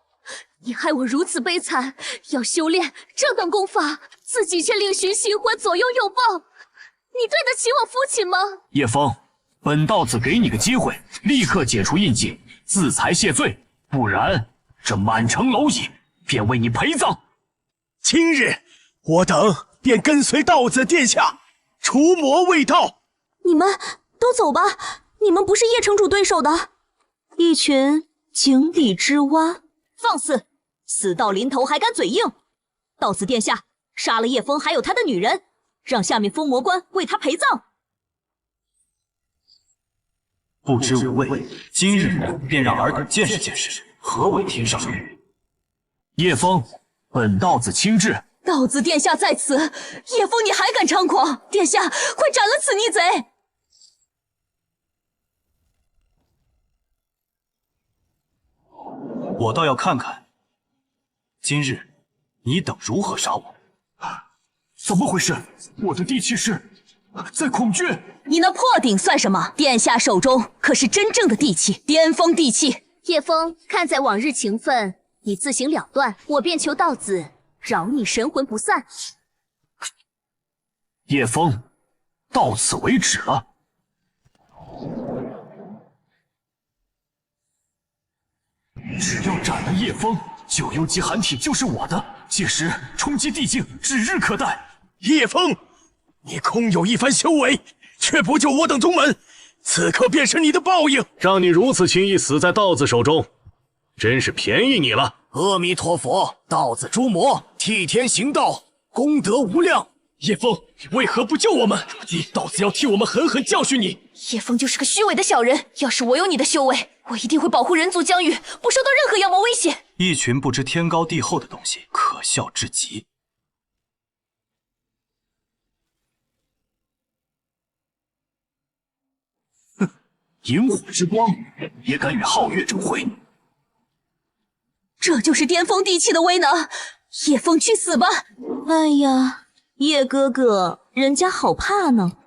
你害我如此悲惨，要修炼这等功法，自己却另寻新欢，左拥右抱，你对得起我父亲吗？叶枫，本道子给你个机会，立刻解除印记，自裁谢罪，不然这满城蝼蚁便为你陪葬。今日我等便跟随道子殿下除魔卫道。你们都走吧，你们不是叶城主对手的，一群井底之蛙。放肆！死到临头还敢嘴硬！道子殿下杀了叶枫还有他的女人，让下面封魔官为他陪葬。不知无畏，今日便让尔等见识见识何为天上玉。叶枫，本道子亲至。道子殿下在此，叶枫你还敢猖狂？殿下，快斩了此逆贼！我倒要看看，今日你等如何杀我。怎么回事？我的地气是在孔雀。你那破鼎算什么？殿下手中可是真正的地气，巅峰地气。叶枫，看在往日情分，你自行了断，我便求道子饶你神魂不散。叶枫，到此为止了。只要斩了叶枫，9幽级寒体就是我的，届时冲击地境指日可待。叶枫，你空有一番修为，却不救我等宗门，此刻便是你的报应。让你如此轻易死在道子手中，真是便宜你了。阿弥陀佛，道子诛魔，替天行道，功德无量。叶枫，为何不救我们？道子要替我们狠狠教训你。叶枫就是个虚伪的小人，要是我有你的修为，我一定会保护人族疆域，不受到任何妖魔威胁。一群不知天高地厚的东西，可笑至极。哼，萤火之光也敢与皓月争辉？这就是巅峰地气的威能！叶枫去死吧！哎呀，叶哥哥，人家好怕呢。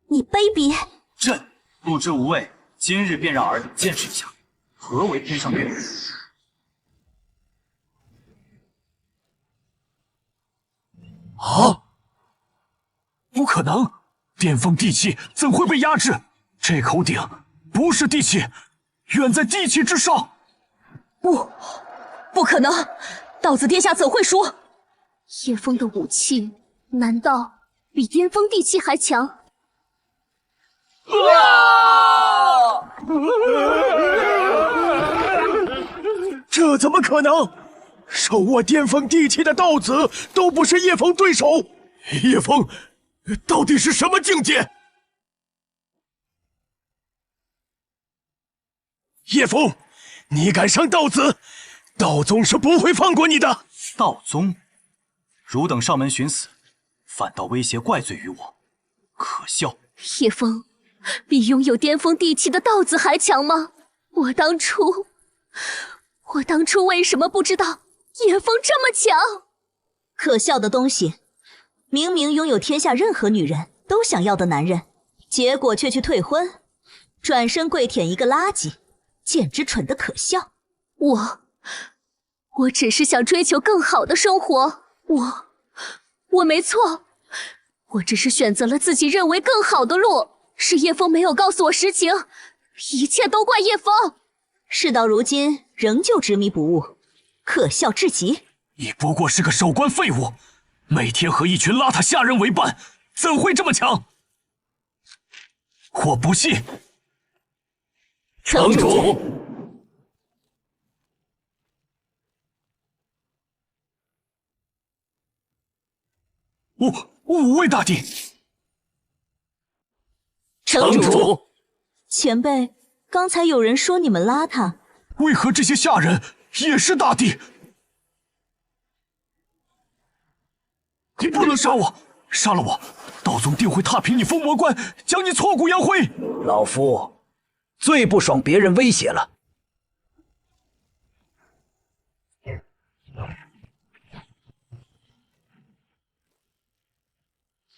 你卑鄙！朕不知无畏，今日便让尔等见识一下何为天上月。啊！不可能，巅峰地气怎会被压制？这口鼎不是地气，远在地气之上。不可能！道子殿下怎会输？叶枫的武器难道比巅峰地气还强？这怎么可能？手握巅峰地气的道子都不是叶枫对手。叶枫到底是什么境界？叶枫，你敢伤道子，道宗是不会放过你的。道宗，汝等上门寻死，反倒威胁怪罪于我，可笑！叶枫，比拥有巅峰地气的道子还强吗？我当初我当初为什么不知道叶枫这么强？可笑的东西，明明拥有天下任何女人都想要的男人，结果却去退婚，转身跪舔一个垃圾，简直蠢得可笑。我只是想追求更好的生活，我没错，我只是选择了自己认为更好的路，是叶枫没有告诉我实情，一切都怪叶枫。事到如今仍旧执迷不悟，可笑至极。你不过是个守关废物，每天和一群邋遢下人为伴，怎会这么强？我不信。城主，五位大帝。城主，前辈，刚才有人说你们邋遢，为何这些下人也是大帝？你不能杀我！杀了我，道宗定会踏平你封魔关，将你挫骨扬灰。老夫最不爽别人威胁了。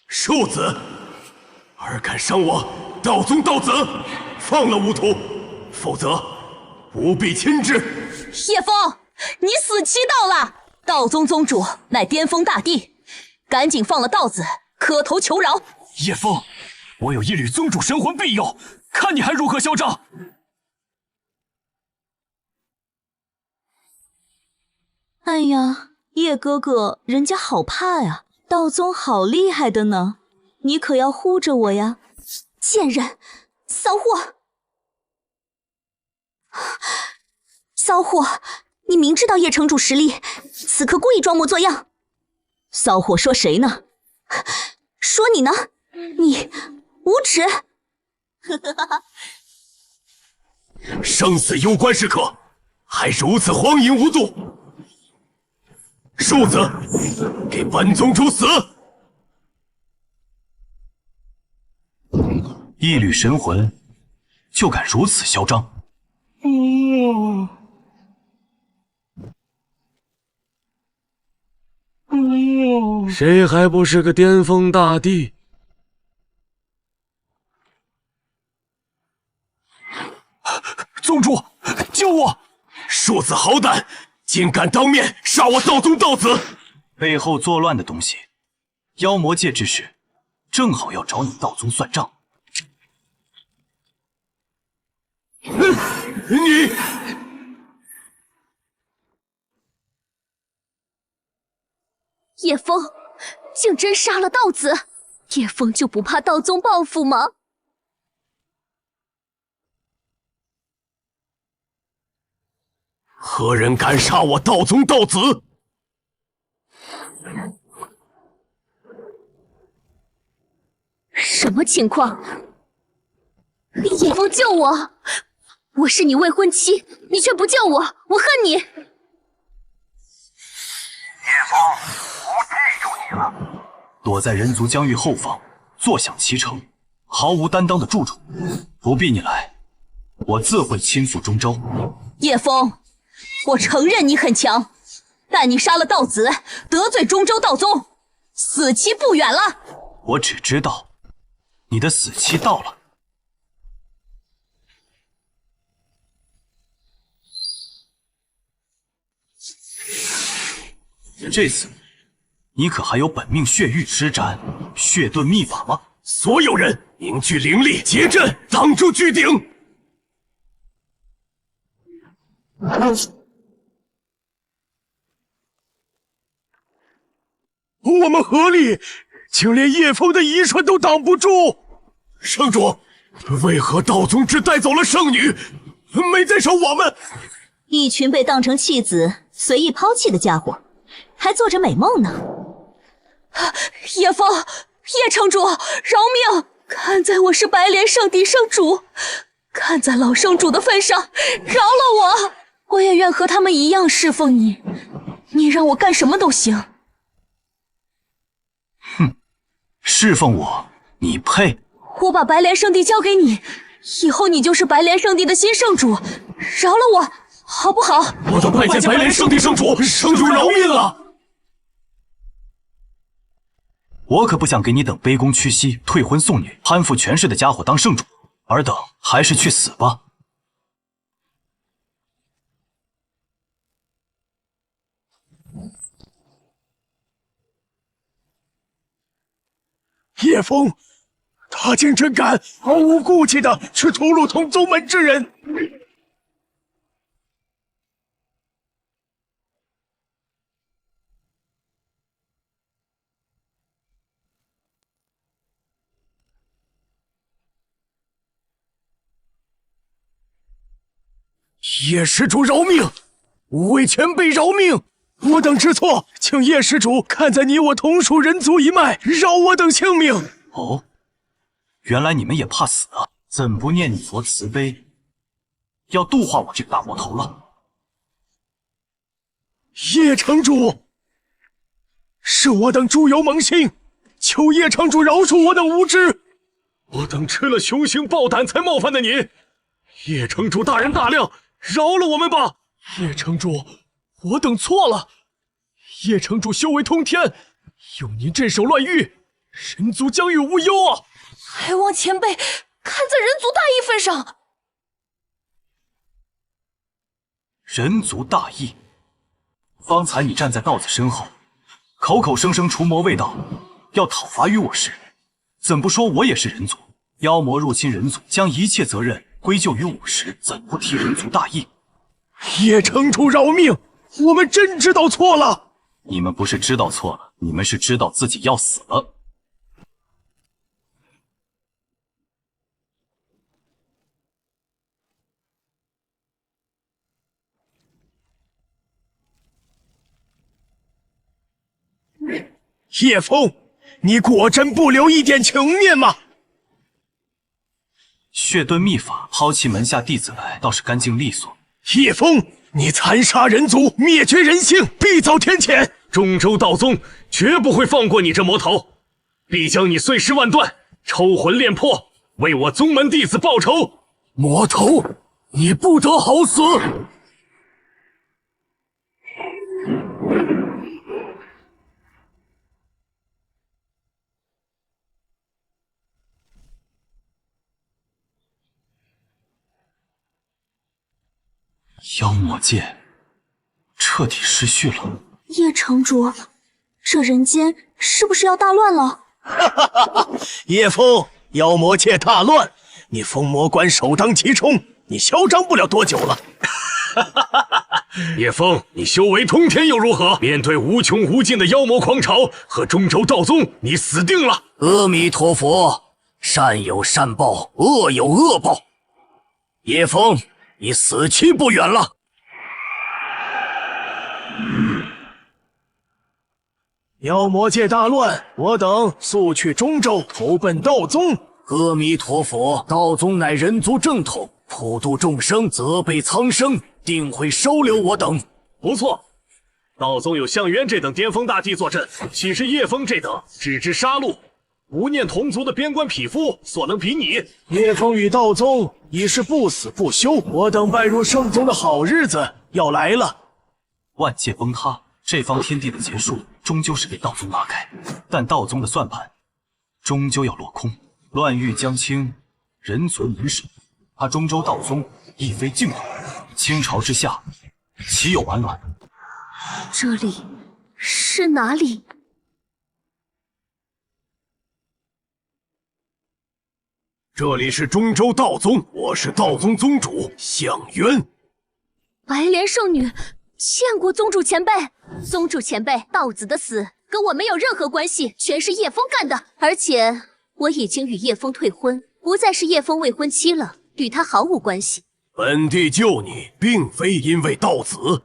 庶子，尔敢伤我道宗道子，放了吾徒，否则不必亲至。叶枫，你死期到了！道宗宗主乃巅峰大帝，赶紧放了道子，磕头求饶。叶枫，我有一缕宗主神魂庇佑，看你还如何嚣张！哎呀，叶哥哥，人家好怕呀，道宗好厉害的呢，你可要护着我呀！贱人，骚货！骚货！你明知道叶城主实力，此刻故意装模作样。骚货说谁呢？说你呢，你无耻！生死攸关时刻，还如此荒淫无度！庶子，给本宗主死！一缕神魂，就敢如此嚣张？谁还不是个巅峰大帝？宗主，救我！庶子好胆，竟敢当面杀我道宗道子！背后作乱的东西，妖魔界之事，正好要找你道宗算账。你！叶枫竟真杀了道子，叶枫就不怕道宗报复吗？何人敢杀我道宗道子？什么情况？叶枫救我！我是你未婚妻，你却不救我，我恨你！叶枫，我记住你了。躲在人族疆域后方，坐享其成，毫无担当的住处，不必你来，我自会亲赴中州。叶枫，我承认你很强，但你杀了道子，得罪中州道宗，死期不远了。我只知道，你的死期到了。这次，你可还有本命血域施展血遁秘法吗？所有人凝聚灵力，结阵，挡住巨鼎！我们合力，竟连叶枫的遗传都挡不住。圣主，为何道宗只带走了圣女，没带上我们？一群被当成弃子随意抛弃的家伙，还做着美梦呢。叶枫，叶城主，饶命！看在我是白莲圣地圣主，看在老圣主的份上，饶了我！我也愿和他们一样侍奉你，你让我干什么都行。哼，侍奉我，你配？我把白莲圣地交给你，以后你就是白莲圣地的新圣主，饶了我，好不好？我等拜见白莲圣地圣主，圣主饶命啊！我可不想给你等卑躬屈膝、退婚送女、攀附权势的家伙当圣主，尔等还是去死吧！叶枫，他竟真敢毫无顾忌的去屠戮同宗门之人！叶施主饶命！五位前辈饶命！我等知错，请叶施主看在你我同属人族一脉，饶我等性命。哦，原来你们也怕死啊！怎不念你佛慈悲，要度化我这个大魔头了？叶城主，是我等猪油蒙心，求叶城主饶恕我等无知。我等吃了雄心豹胆才冒犯的你，叶城主大人大量，饶了我们吧！叶城主，我等错了。叶城主修为通天，有您镇守乱域，人族将与无忧啊！还望前辈看在人族大义份上。人族大义？方才你站在道子身后，口口声声除魔卫道，要讨伐于我时，怎不说我也是人族？妖魔入侵人族，将一切责任归咎于我时，怎不提人族大义？叶城主饶命，我们真知道错了。你们不是知道错了，你们是知道自己要死了。叶枫，你果真不留一点情面吗？血遁秘法抛弃门下弟子来，倒是干净利索。叶枫，你残杀人族，灭绝人性，必遭天谴。中州道宗绝不会放过你这魔头，必将你碎尸万段，抽魂炼魄，为我宗门弟子报仇。魔头，你不得好死！妖魔界彻底失序了。叶城主，这人间是不是要大乱了？叶枫，妖魔界大乱，你封魔关首当其冲，你嚣张不了多久了。叶枫，你修为通天又如何？面对无穷无尽的妖魔狂潮和中州道宗，你死定了！阿弥陀佛，善有善报，恶有恶报。叶枫，你死期不远了。妖魔界大乱，我等速去中州，投奔道宗。阿弥陀佛，道宗乃人族正统，普度众生，责备苍生，定会收留我等。不错，道宗有项渊这等巅峰大帝坐镇，岂是叶枫这等只知杀戮、无念同族的边关匹夫所能比拟？叶枫与道宗已是不死不休，我等拜入圣宗的好日子要来了。万界崩塌，这方天地的结束，终究是被道宗拉开，但道宗的算盘终究要落空。乱域将倾，人族难守，他中州道宗亦非净土，倾巢之下，岂有完卵？这里是哪里？这里是中州道宗，我是道宗宗主项渊。白莲圣女，见过宗主前辈。宗主前辈，道子的死跟我没有任何关系，全是叶枫干的。而且我已经与叶枫退婚，不再是叶枫未婚妻了，与他毫无关系。本帝救你，并非因为道子。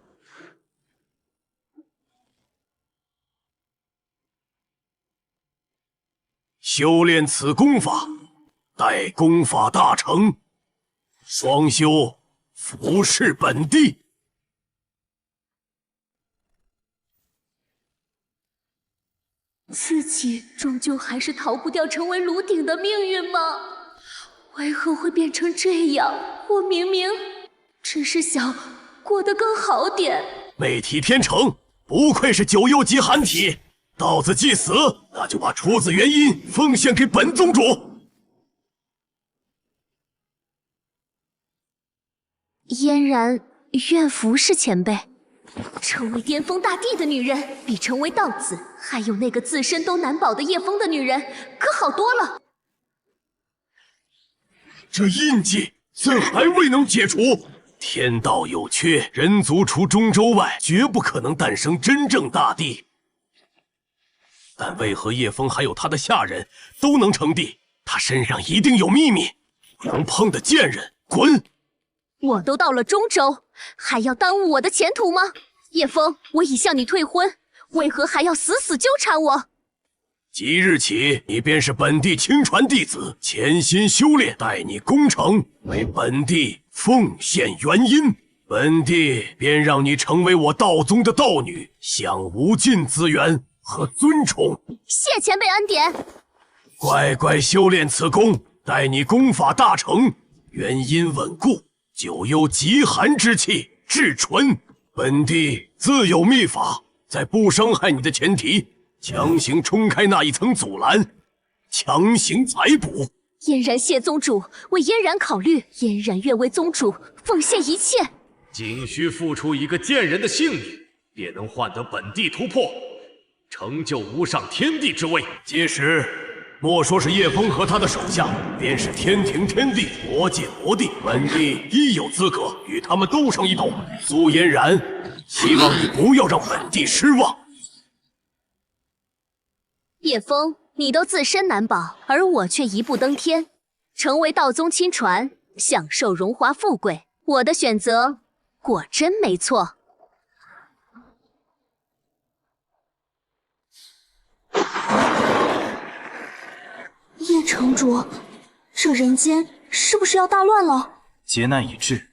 修炼此功法，待功法大成，双修服侍本帝。自己终究还是逃不掉成为炉鼎的命运吗？为何会变成这样？我明明只是想过得更好点。未提天成，不愧是9幽级寒体。道子既死，那就把出自元阴奉献给本宗主。嫣然愿服侍前辈。成为巅峰大帝的女人，比成为道子还有那个自身都难保的叶枫的女人可好多了。这印记怎还未能解除？天道有缺，人族除中州外，绝不可能诞生真正大帝。但为何叶枫还有他的下人都能成帝？他身上一定有秘密。能碰的贱人，滚！我都到了中州，还要耽误我的前途吗？叶枫，我已向你退婚，为何还要死死纠缠我？即日起，你便是本地亲传弟子，潜心修炼，待你攻城，为本地奉献元阴，本地便让你成为我道宗的道女，享无尽资源和尊崇。谢前辈恩典。乖乖修炼此功，待你功法大成，元阴稳固，9幽极寒之气至纯，本地自有秘法，在不伤害你的前提，强行冲开那一层阻拦，强行采补。嫣然谢宗主为嫣然考虑，嫣然愿为宗主奉献一切。仅需付出一个贱人的性命，便能换得本地突破，成就无上天地之位。届时，莫说是叶枫和他的手下，便是天庭天帝、魔界魔帝，本地亦有资格与他们斗上一斗。苏嫣然，希望你不要让本地失望。叶枫，你都自身难保，而我却一步登天，成为道宗亲传，享受荣华富贵。我的选择果真没错。叶城主，这人间是不是要大乱了？劫难已至，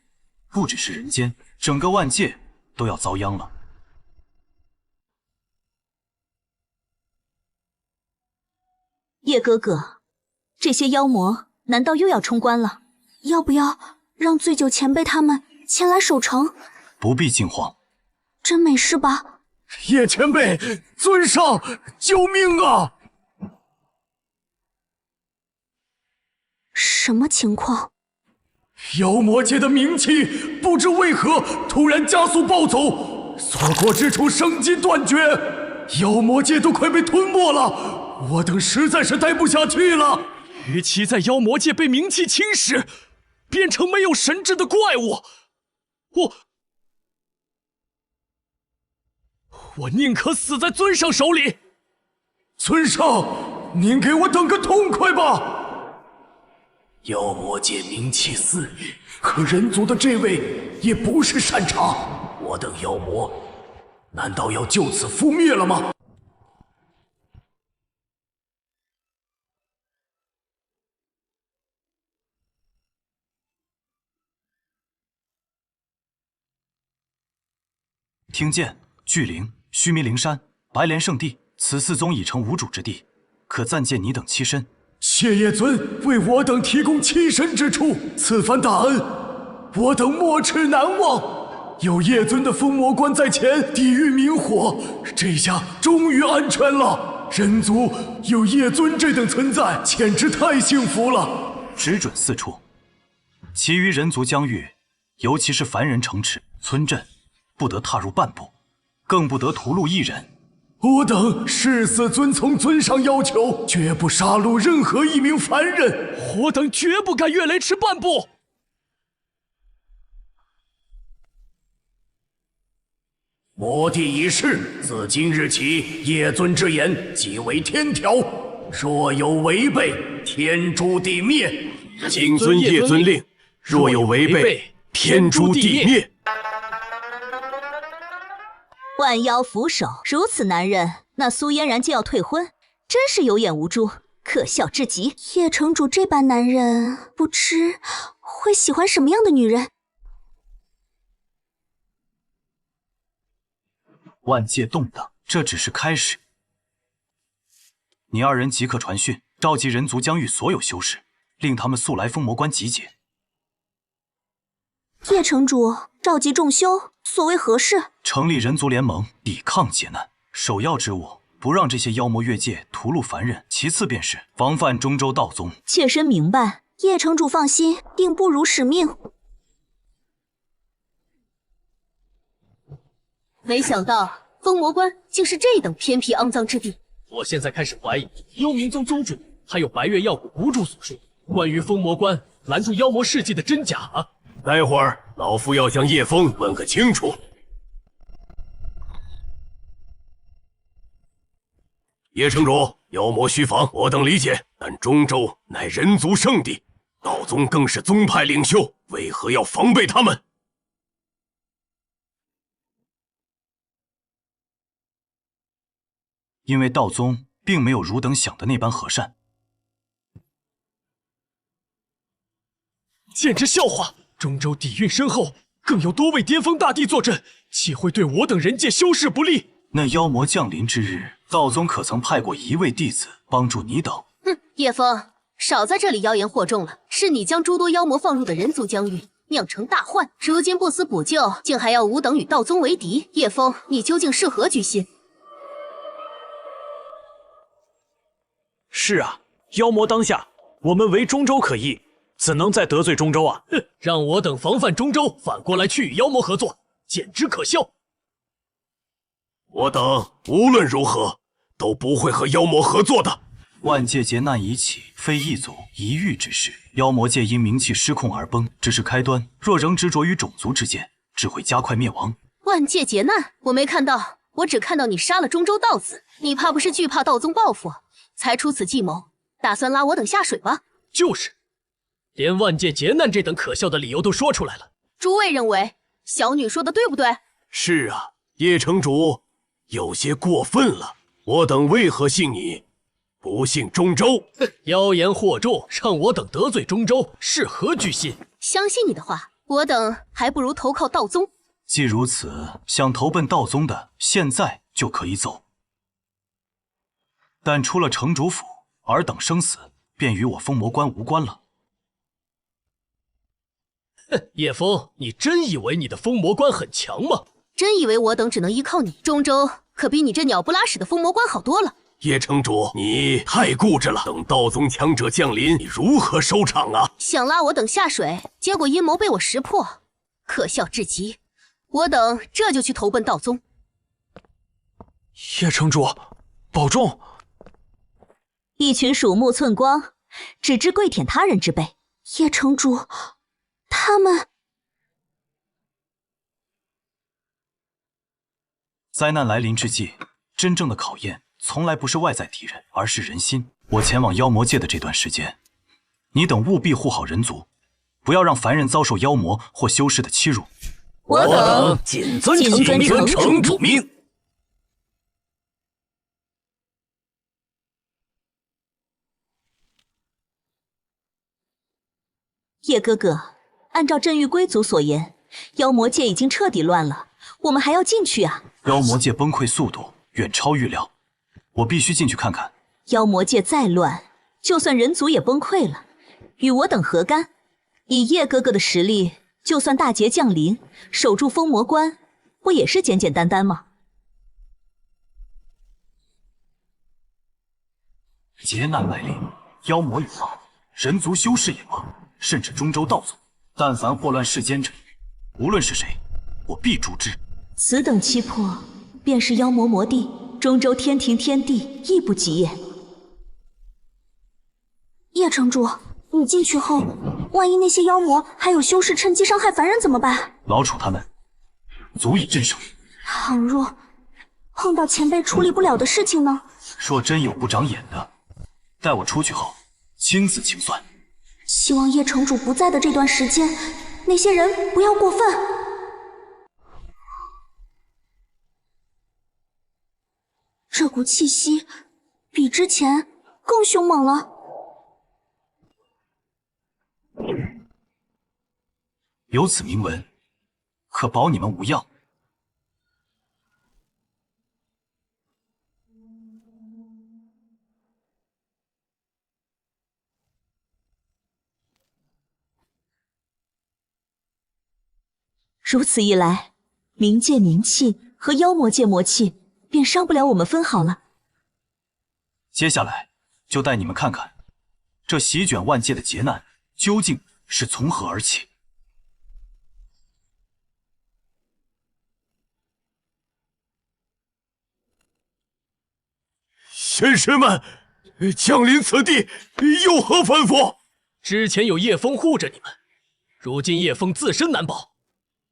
不只是人间，整个万界都要遭殃了。叶哥哥，这些妖魔难道又要冲关了？要不要让醉酒前辈他们前来守城？不必惊慌，真没事吧？叶前辈，尊上，救命啊！什么情况？妖魔界的名气不知为何突然加速暴走，所过之处生机断绝，妖魔界都快被吞没了，我等实在是待不下去了。与其在妖魔界被名气侵蚀，变成没有神智的怪物，我宁可死在尊上手里。尊上，您给我等个痛快吧！妖魔界名气肆虐，可人族的这位也不是善茬，我等妖魔难道要就此覆灭了吗？听见巨灵、须弥灵山、白莲圣地，此4宗已成无主之地，可暂借你等栖身。谢叶尊为我等提供栖身之处，此番大恩，我等没齿难忘。有叶尊的封魔关在前，抵御明火，这下终于安全了。人族有叶尊这等存在，简直太幸福了。只准4处，其余人族疆域，尤其是凡人城池、村镇，不得踏入半步，更不得屠戮一人。我等誓死遵从尊上要求，绝不杀戮任何一名凡人。我等绝不敢越雷池半步。魔帝已逝，自今日起，叶尊之言即为天条，若有违背，天诛地灭。谨遵叶尊令，若有违背，天诛地灭。万妖俯首，如此男人，那苏嫣然就要退婚，真是有眼无珠，可笑至极。叶城主这般男人，不知会喜欢什么样的女人？万界动荡，这只是开始。你2人即刻传讯，召集人族疆域所有修士，令他们速来封魔关集结。叶城主，召集众修，所谓何事？成立人族联盟，抵抗劫难。首要之务，不让这些妖魔越界屠戮凡人；其次便是防范中州道宗。妾身明白，叶城主放心，定不辱使命。没想到封魔关竟是这等偏僻肮脏之地。我现在开始怀疑幽冥宗宗主还有白月药谷无主所说关于封魔关拦住妖魔事迹的真假啊！待会儿老夫要向叶枫问个清楚。叶城主，妖魔须防，我等理解，但中州乃人族圣地，道宗更是宗派领袖，为何要防备他们？因为道宗并没有汝等想的那般和善。简直笑话！中州底蕴深厚，更有多位巅峰大帝坐镇，岂会对我等人界修士不利？那妖魔降临之日，道宗可曾派过一位弟子帮助你等？哼，叶枫，少在这里妖言惑众了。是你将诸多妖魔放入的人族疆域，酿成大患。如今不思补救，竟还要吾等与道宗为敌。叶枫，你究竟是何居心？是啊，妖魔当下，我们唯中州可议，怎能再得罪中州啊？哼，让我等防范中州，反过来去与妖魔合作，简直可笑！我等无论如何都不会和妖魔合作的。万界劫难已起，非一族一域之事。妖魔界因名气失控而崩，只是开端。若仍执着于种族之间，只会加快灭亡。万界劫难，我没看到，我只看到你杀了中州道子。你怕不是惧怕道宗报复，才出此计谋，打算拉我等下水吧？就是，连万界劫难这等可笑的理由都说出来了。诸位认为小女说的对不对？是啊，叶城主有些过分了。我等为何信你，不信中州？妖言惑众，让我等得罪中州，是何居心？相信你的话，我等还不如投靠道宗。既如此，想投奔道宗的，现在就可以走。但出了城主府，尔等生死便与我封魔关无关了。哼，叶枫，你真以为你的封魔关很强吗？真以为我等只能依靠你？中州可比你这鸟不拉屎的封魔关好多了。叶城主，你太固执了。等道宗强者降临，你如何收场啊？想拉我等下水，结果阴谋被我识破，可笑至极。我等这就去投奔道宗。叶城主，保重。一群鼠目寸光，只知跪舔他人之辈。叶城主，他们……灾难来临之际，真正的考验从来不是外在敌人，而是人心。我前往妖魔界的这段时间，你等务必护好人族，不要让凡人遭受妖魔或修士的欺辱。我等谨遵城主命。叶哥哥，按照镇域归族所言，妖魔界已经彻底乱了，我们还要进去啊！妖魔界崩溃速度远超预料，我必须进去看看。妖魔界再乱，就算人族也崩溃了，与我等何干？以叶哥哥的实力，就算大劫降临，守住封魔关，不也是简简单单吗？劫难来临，妖魔已亡，人族修士也亡，甚至中州道宗，但凡祸乱世间者，无论是谁，我必诛之。此等气魄，便是妖魔魔帝，中州天庭天地亦不及也。叶城主，你进去后，万一那些妖魔还有修士趁机伤害凡人怎么办？老楚他们足以镇守。倘若碰到前辈处理不了的事情呢？若真有不长眼的，待我出去后亲自清算。希望叶城主不在的这段时间，那些人不要过分。这股气息比之前更凶猛了。有此铭文，可保你们无恙。如此一来，冥界冥气和妖魔界魔气便伤不了我们分毫了。接下来就带你们看看，这席卷万界的劫难究竟是从何而起。仙师们，降临此地有何吩咐？之前有叶枫护着你们，如今叶枫自身难保，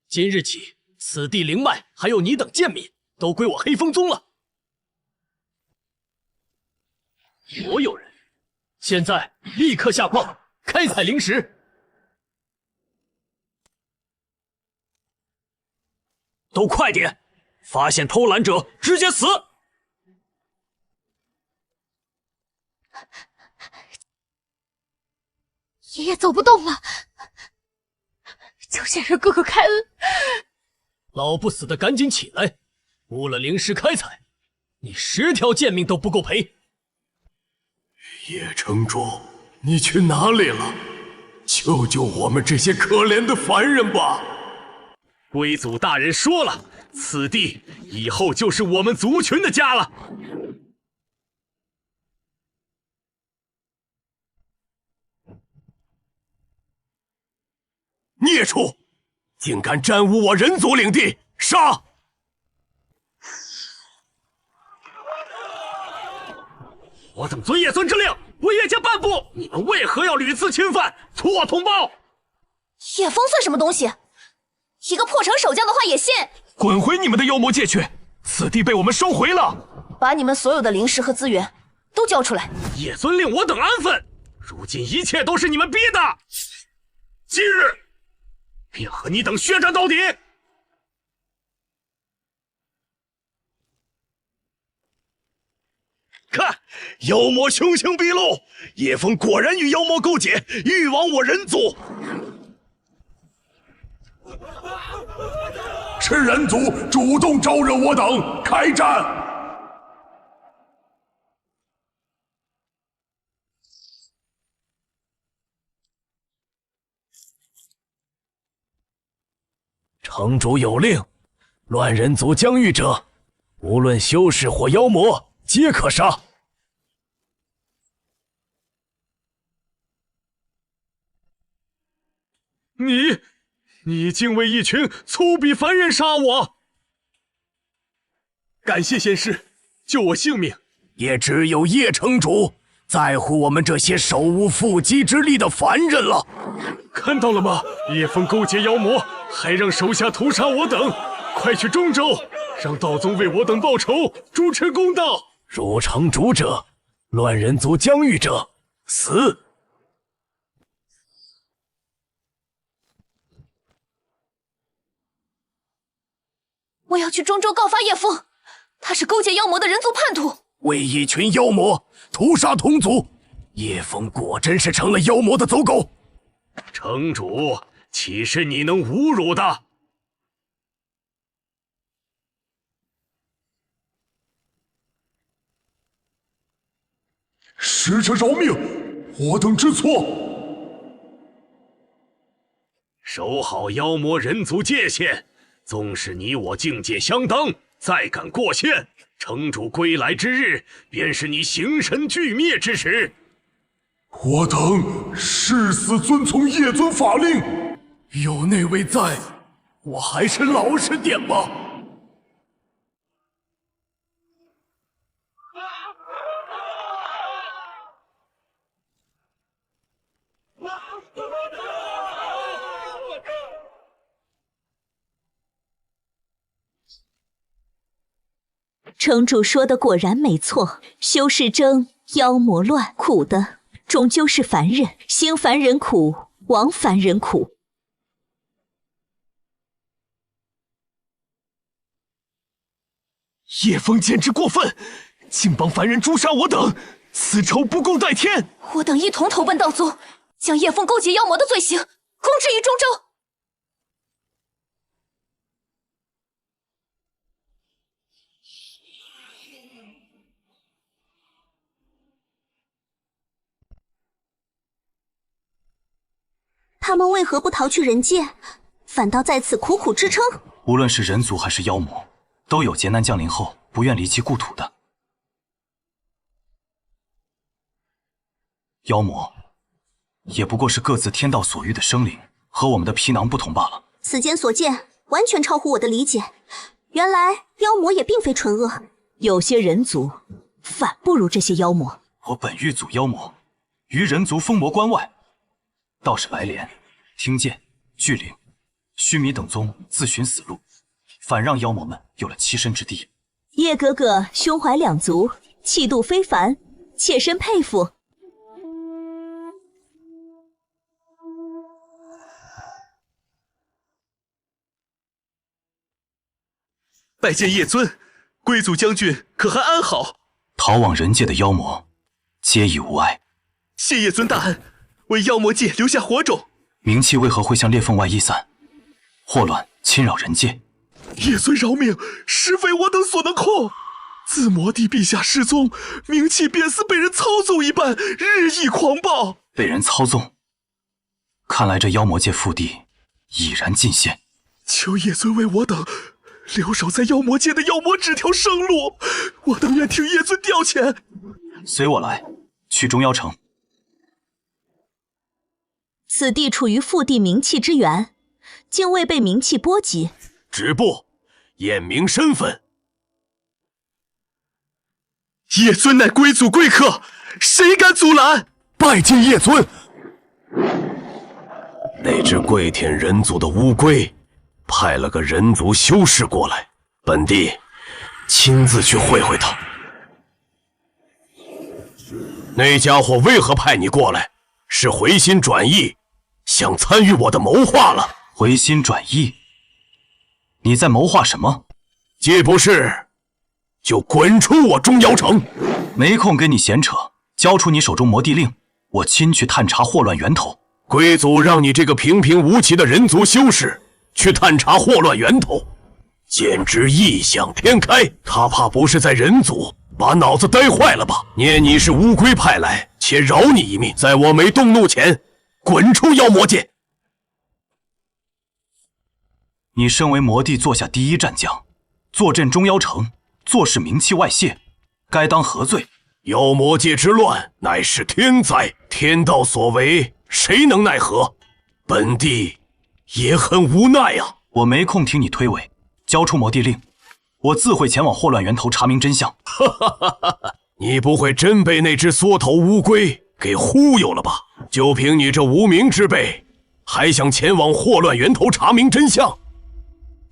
今日起，此地灵脉还有你等贱民都归我黑风宗了。所有人，现在立刻下矿，开采灵石。都快点！发现偷懒者直接死！爷爷走不动了，求仙人哥哥开恩！老不死的赶紧起来！误了灵石开采，你10条贱命都不够赔。叶城主，你去哪里了？救救我们这些可怜的凡人吧！龟祖大人说了，此地以后就是我们族群的家了。孽畜，竟敢沾污我人族领地，杀！我等遵叶尊之令，为叶家颁布，你们为何要屡次侵犯，错同胞？叶枫算什么东西？一个破城守将的话也信？滚回你们的妖魔界去！此地被我们收回了。把你们所有的灵石和资源都交出来！叶尊令我等安分，如今一切都是你们逼的。今日便和你等血战到底！看，妖魔凶行毕露，叶枫果然与妖魔勾结，欲亡我人族。是人族主动招惹我等，开战！城主有令，乱人族疆域者，无论修士或妖魔，皆可杀。你竟为一群粗鄙凡人杀我！感谢仙师，救我性命。也只有叶城主在乎我们这些手无缚鸡之力的凡人了。看到了吗？叶枫勾结妖魔，还让手下屠杀我等！快去中州，让道宗为我等报仇，主持公道！入城主者，乱人族疆域者，死！我要去中州告发叶枫，他是勾结妖魔的人族叛徒，为一群妖魔屠杀同族，叶枫果真是成了妖魔的走狗。城主，岂是你能侮辱的？使者饶命，我等知错。守好妖魔人族界限，纵使你我境界相当，再敢过线，城主归来之日，便是你形神俱灭之时。我等誓死遵从叶尊法令。有那位在，我还是老实点吧。城主说的果然没错，修士争，妖魔乱，苦的终究是凡人，兴凡人苦，亡凡人苦。叶枫简直过分，竟帮凡人诛杀我等，此仇不共戴天！我等一同投奔道宗，将叶枫勾结妖魔的罪行公之于中州。他们为何不逃去人界，反倒在此苦苦支撑。无论是人族还是妖魔，都有劫难降临后不愿离弃故土的。妖魔也不过是各自天道所欲的生灵，和我们的皮囊不同罢了。此间所见完全超乎我的理解，原来妖魔也并非纯恶，有些人族反不如这些妖魔。我本欲阻妖魔于人族封魔关外，倒是白莲、听剑、巨灵、须弥等宗自寻死路，反让妖魔们有了栖身之地。叶哥哥胸怀两足，气度非凡，切身佩服。拜见叶尊，贵族将军可还安好？逃往人界的妖魔皆已无碍。谢叶尊大恩，为妖魔界留下火种。冥气为何会向裂缝外溢散，祸乱侵扰人界？叶尊饶命，实非我等所能控。自魔帝陛下失踪，冥气便似被人操纵一般，日益狂暴。被人操纵？看来这妖魔界腹地已然尽现。求叶尊为我等留守在妖魔界的妖魔指条生路，我等愿听叶尊调遣。随我来，去中妖城。此地处于腹地冥气之源，竟未被冥气波及。止步，验明身份。叶尊乃归祖贵客，谁敢阻拦？拜见叶尊。那只跪舔人族的乌龟派了个人族修士过来，本帝亲自去会会他。那家伙为何派你过来？是回心转意，想参与我的谋划了。回心转意？你在谋划什么？既不是，就滚出我中妖城！没空跟你闲扯，交出你手中魔帝令，我亲去探查祸乱源头。贵族让你这个平平无奇的人族修士去探查祸乱源头，简直异想天开。他怕不是在人族把脑子呆坏了吧？念你是乌龟派来，且饶你一命，在我没动怒前，滚出妖魔界！你身为魔帝座下第一战将，坐镇中妖城，坐视冥气外泄，该当何罪？妖魔界之乱乃是天灾，天道所为，谁能奈何？本帝也很无奈啊！我没空听你推诿，交出魔帝令，我自会前往祸乱源头查明真相。你不会真被那只缩头乌龟给忽悠了吧？就凭你这无名之辈，还想前往祸乱源头查明真相？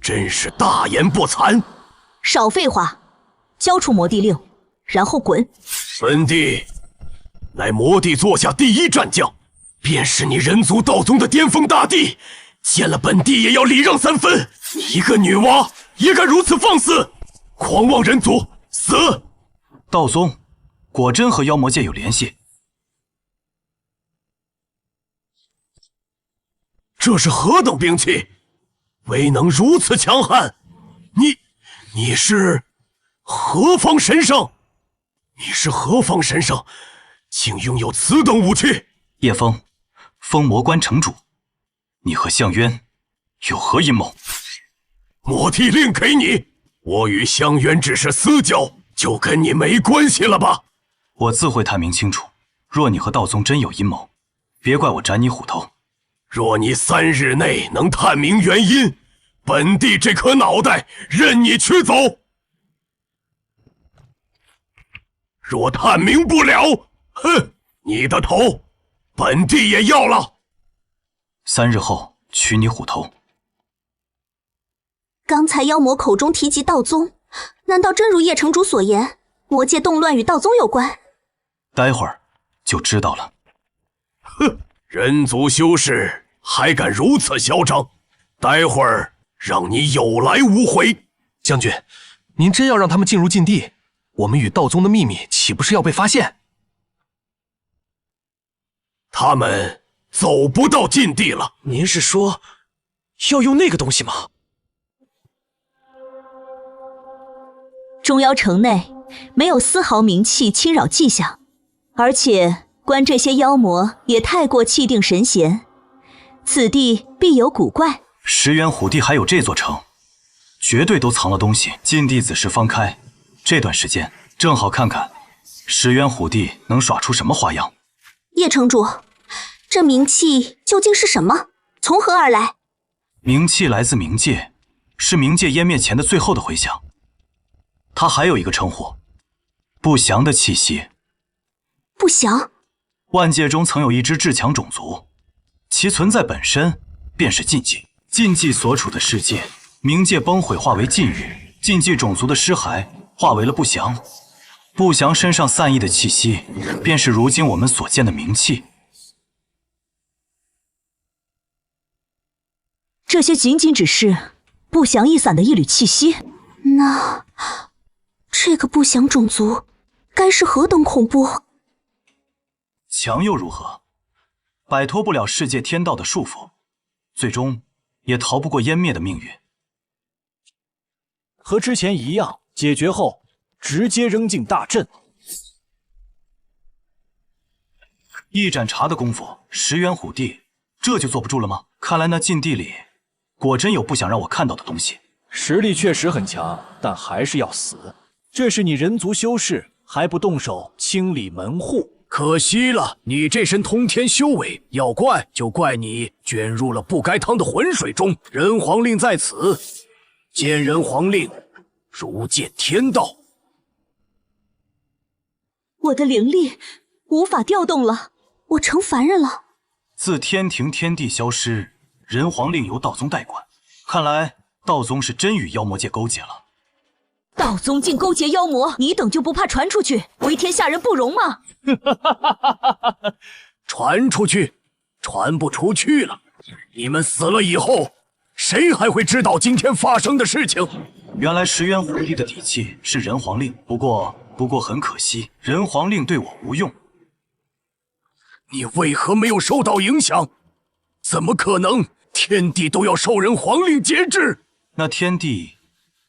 真是大言不惭！少废话，交出魔帝令，然后滚！本帝乃魔帝座下第一战将，便是你人族道宗的巅峰大帝，见了本帝也要礼让三分。一个女娲也敢如此放肆，狂妄人族，死！道宗果真和妖魔界有联系？这是何等兵器，未能如此强悍？你是何方神圣？你是何方神圣，竟拥有此等武器？叶枫，封魔关城主，你和项渊有何阴谋？魔帝令给你，我与项渊只是私交，就跟你没关系了吧？我自会探明清楚。若你和道宗真有阴谋，别怪我斩你虎头。若你3日内能探明原因，本帝这颗脑袋任你取走。若探明不了，哼，你的头本帝也要了。3日后取你虎头。刚才妖魔口中提及道宗，难道真如叶城主所言，魔界动乱与道宗有关？待会儿就知道了。哼，人族修士还敢如此嚣张，待会儿让你有来无回。将军，您真要让他们进入禁地，我们与道宗的秘密岂不是要被发现？他们走不到禁地了。您是说要用那个东西吗？中妖城内没有丝毫冥气侵扰迹象，而且观这些妖魔也太过气定神闲，此地必有古怪。石原虎地还有这座城，绝对都藏了东西。禁地子时方开，这段时间正好看看石原虎地能耍出什么花样。叶城主，这冥器究竟是什么？从何而来？冥器来自冥界，是冥界湮灭前的最后的回响。它还有一个称呼，不祥的气息。不祥？万界中曾有一支至强种族，其存在本身便是禁忌。禁忌所处的世界，冥界崩毁化为禁域，禁忌种族的尸骸化为了不祥。不祥身上散溢的气息，便是如今我们所见的冥器。这些仅仅只是不祥一散的一缕气息。那这个不祥种族该是何等恐怖？强又如何？摆脱不了世界天道的束缚，最终也逃不过湮灭的命运。和之前一样，解决后直接扔进大阵。一盏茶的功夫，石原虎地这就坐不住了吗？看来那禁地里果真有不想让我看到的东西。实力确实很强，但还是要死。这是你人族修士，还不动手清理门户？可惜了，你这身通天修为，要怪就怪你卷入了不该趟的浑水中。人皇令在此，见人皇令如见天道。我的灵力无法调动了，我成凡人了。自天庭天地消失，人皇令由道宗代管，看来道宗是真与妖魔界勾结了。道宗竟勾结妖魔，你等就不怕传出去，为天下人不容吗？传出去，传不出去了。你们死了以后，谁还会知道今天发生的事情？原来石原虎地的底气是人皇令，不过很可惜，人皇令对我无用。你为何没有受到影响？怎么可能？天地都要受人皇令节制。那天地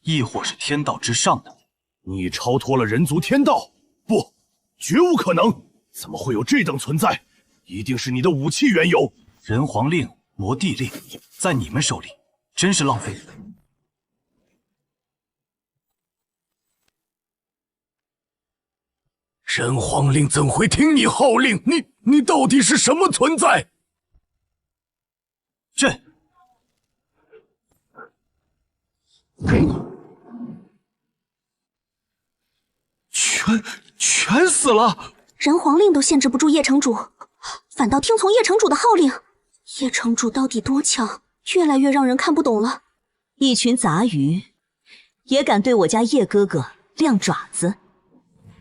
亦或是天道之上的？你超脱了人族天道？不，绝无可能！怎么会有这等存在？一定是你的武器缘由。人皇令、魔帝令，在你们手里真是浪费。人皇令怎会听你号令？你到底是什么存在？朕全死了！人皇令都限制不住叶城主，反倒听从叶城主的号令。叶城主到底多强？越来越让人看不懂了。一群杂鱼，也敢对我家叶哥哥亮爪子？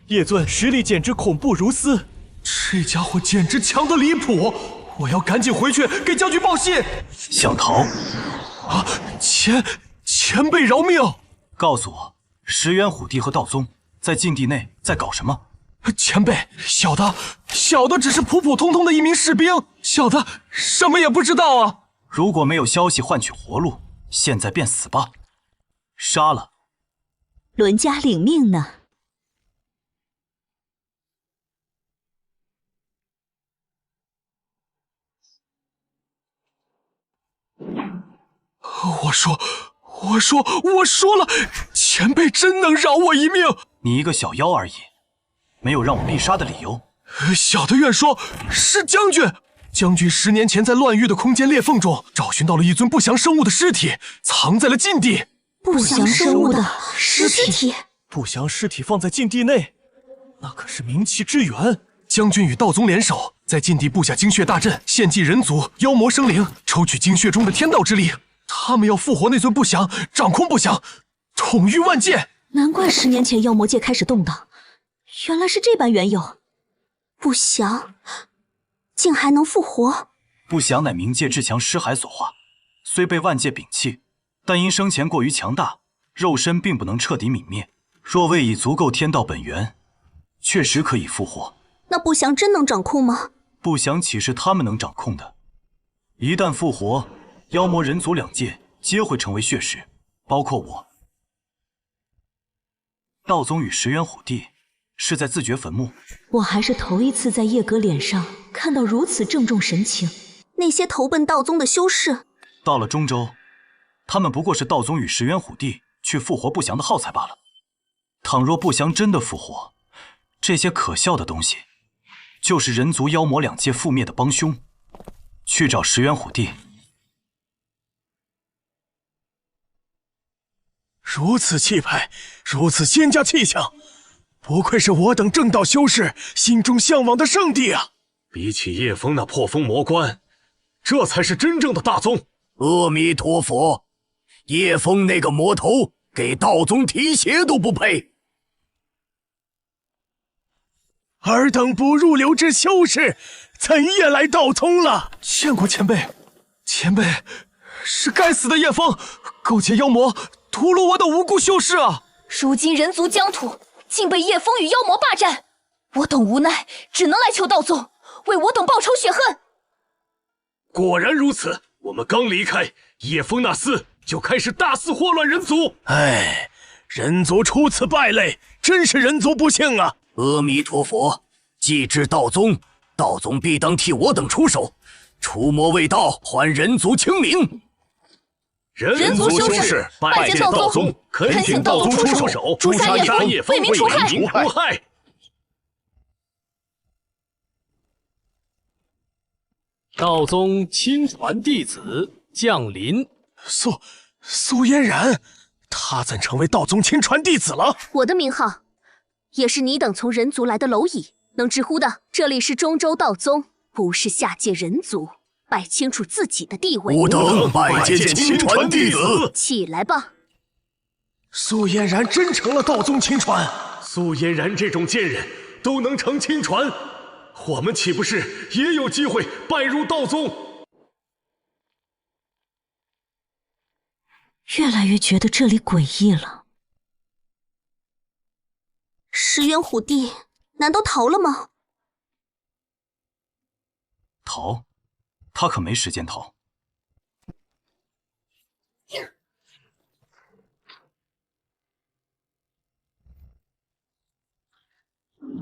叶尊实力简直恐怖如斯，这家伙简直强得离谱！我要赶紧回去给将军报信。想逃？啊！前辈饶命！告诉我，石原虎地和道宗在禁地内在搞什么？前辈，小的只是普普通通的一名士兵，小的什么也不知道啊！如果没有消息换取活路，现在便死吧！杀了！伦家领命呢。我说了，前辈真能饶我一命。你一个小妖而已，没有让我必杀的理由。小的愿说，是将军。将军10年前在乱域的空间裂缝中找寻到了一尊不祥生物的尸体，藏在了禁地。不祥生物的尸体？不祥尸体放在禁地内，那可是冥器之源。将军与道宗联手，在禁地布下精血大阵，献祭人族、妖魔生灵，抽取精血中的天道之力。他们要复活那尊不祥，掌控不祥，统御万界。难怪10年前妖魔界开始动荡，原来是这般缘由。不祥竟还能复活？不祥乃冥界至强尸骸所化，虽被万界摒弃，但因生前过于强大，肉身并不能彻底泯灭。若未以足够天道本源，确实可以复活。那不祥真能掌控吗？不祥岂是他们能掌控的？一旦复活，妖魔人族2界皆会成为血食，包括我。道宗与石原虎地是在自掘坟墓。我还是头一次在叶哥脸上看到如此郑重神情。那些投奔道宗的修士，到了中州，他们不过是道宗与石原虎帝去复活不祥的耗材罢了。倘若不祥真的复活，这些可笑的东西，就是人族妖魔两界覆灭的帮凶。去找石原虎帝。如此气派，如此仙家气象，不愧是我等正道修士心中向往的圣地啊！比起叶枫那破封魔关，这才是真正的大宗。阿弥陀佛，叶枫那个魔头给道宗提鞋都不配。尔等不入流之修士，怎夜来道宗了？见过前辈，前辈是该死的叶枫，勾结妖魔，屠戮我等无辜修士啊！如今人族疆土竟被叶枫与妖魔霸占，我等无奈，只能来求道宗为我等报仇雪恨。果然如此，我们刚离开，叶枫那厮就开始大肆祸乱人族。哎，人族出此败类，真是人族不幸啊！阿弥陀佛，既知道宗，道宗必当替我等出手，除魔卫道，还人族清明。人族修士拜见道宗，恳请道宗出手，诛杀叶枫，为民除害。道宗亲传弟子降临。苏嫣然，他怎成为道宗亲传弟子了？我的名号也是你等从人族来的蝼蚁能直呼的。这里是中州道宗，不是下界人族，摆清楚自己的地位。吾等拜见亲传弟子。起来吧。苏嫣然真成了道宗亲传。苏嫣然这种贱人都能成亲传，我们岂不是也有机会拜入道宗？越来越觉得这里诡异了。石原虎帝难道逃了吗？逃？他可没时间逃。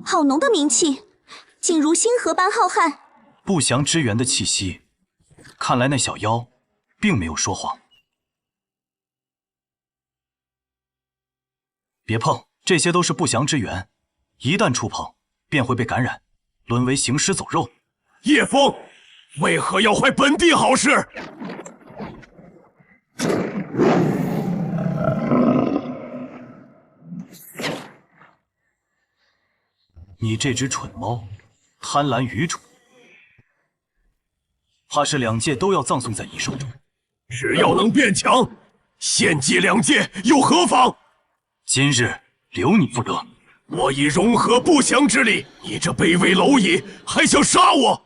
好浓的名气，竟如星河般浩瀚。不祥之源的气息，看来那小妖并没有说谎。别碰，这些都是不祥之源，一旦触碰，便会被感染，沦为行尸走肉。叶枫，为何要坏本地好事？你这只蠢猫，贪婪愚蠢，怕是两界都要葬送在你手中。只要能变强，献祭两界又何妨？今日留你不得。我已融合不祥之力，你这卑微蝼蚁还想杀我？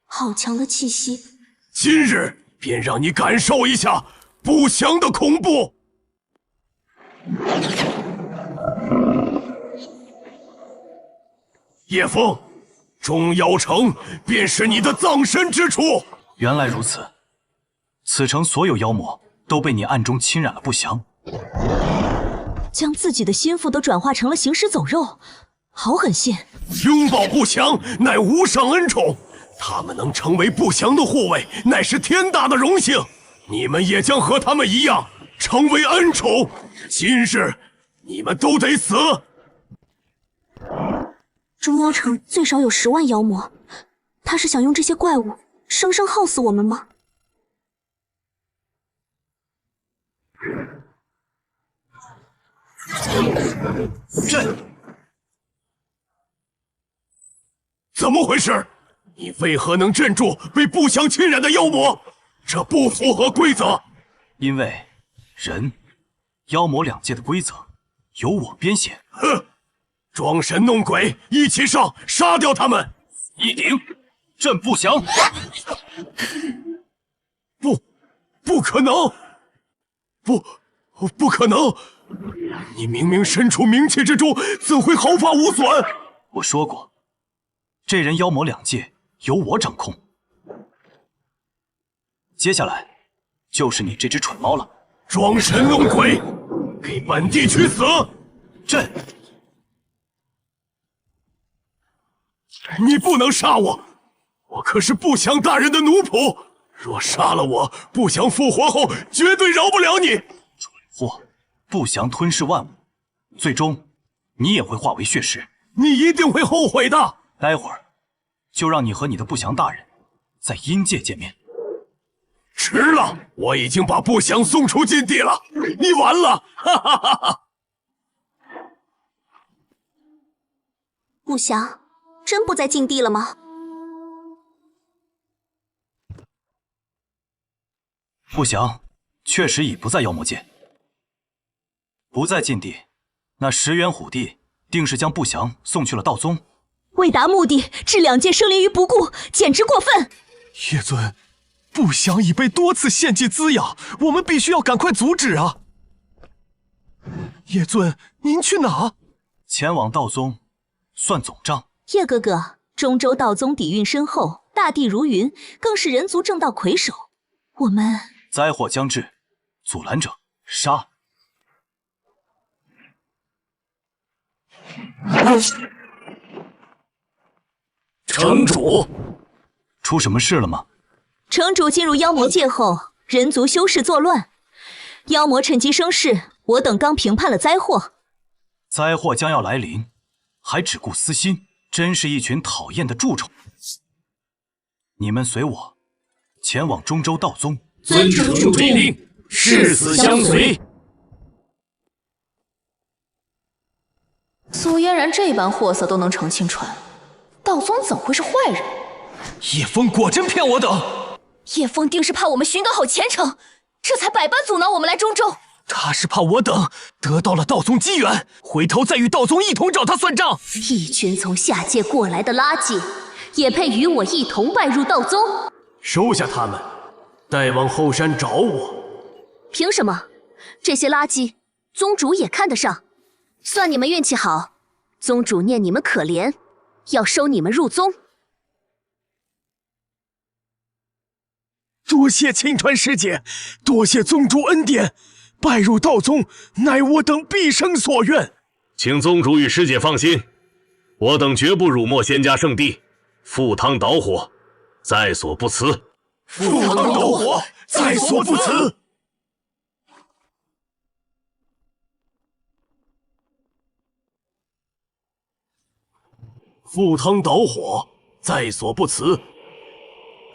好强的气息！今日便让你感受一下不祥的恐怖。叶枫，中妖城便是你的葬身之处。原来如此，此城所有妖魔都被你暗中侵染了不祥，将自己的心腹都转化成了行尸走肉，好狠心！拥抱不祥乃无上恩宠，他们能成为不祥的护卫，乃是天大的荣幸。你们也将和他们一样成为恩宠。今日你们都得死。中妖城最少有10万妖魔，他是想用这些怪物生生耗死我们吗？朕，怎么回事？你为何能镇住被不祥侵染的妖魔？这不符合规则。因为人、妖魔两界的规则由我编写。哼！装神弄鬼，一起上，杀掉他们！一顶，朕不降！不可能！不可能！你明明身处冥界之中，怎会毫发无损？我说过，这人妖魔两界由我掌控。接下来就是你这只蠢猫了。装神弄鬼，给本地去死！朕。你不能杀我，我可是不祥大人的奴仆。若杀了我，不祥复活后绝对饶不了你。蠢货，不祥吞噬万物，最终你也会化为血石。你一定会后悔的。待会儿就让你和你的不祥大人在阴界见面。迟了，我已经把不祥送出禁地了，你完了！哈哈哈哈！不祥，真不在禁地了吗？不祥确实已不在妖魔界，不在禁地，那石原虎帝定是将不祥送去了道宗。为达目的，置两界生灵于不顾，简直过分！叶尊，不祥已被多次献祭滋养，我们必须要赶快阻止啊！叶尊，您去哪？前往道宗，算总账。叶哥哥，中州道宗底蕴深厚，大地如云，更是人族正道魁首。我们灾祸将至，阻拦者杀。城主，出什么事了吗？城主进入妖魔界后，人族修士作乱，妖魔趁机生事。我等刚平判了灾祸，灾祸将要来临，还只顾私心，真是一群讨厌的蛀虫。你们随我前往中州道宗。遵城主之令，誓死相随。苏嫣然这般货色都能澄清出来，道宗怎会是坏人？叶枫果真骗我等。叶枫定是怕我们寻搞好前程，这才百般阻挠我们来中州。他是怕我等得到了道宗机缘，回头再与道宗一同找他算账。一群从下界过来的垃圾，也配与我一同拜入道宗？收下他们，待往后山找我。凭什么？这些垃圾，宗主也看得上？算你们运气好，宗主念你们可怜，要收你们入宗。多谢青川师姐，多谢宗主恩典，拜入道宗乃我等毕生所愿。请宗主与师姐放心，我等绝不辱没仙家圣地，赴汤蹈火，在所不辞。赴汤蹈火，在所不辞。赴汤蹈火，在所不辞。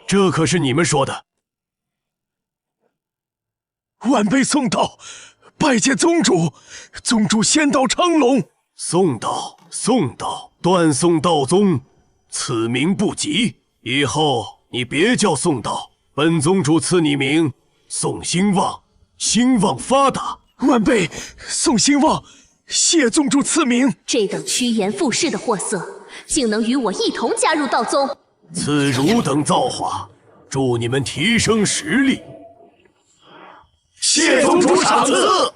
这可是你们说的。晚辈送道，拜见宗主。宗主仙道昌隆。送道，送道，断送道宗，此名不吉。以后你别叫送道，本宗主赐你名宋兴旺，兴旺发达。晚辈宋兴旺，谢宗主赐名。这等趋炎附势的货色，竟能与我一同加入道宗，此汝等造化，祝你们提升实力。谢宗主赏赐。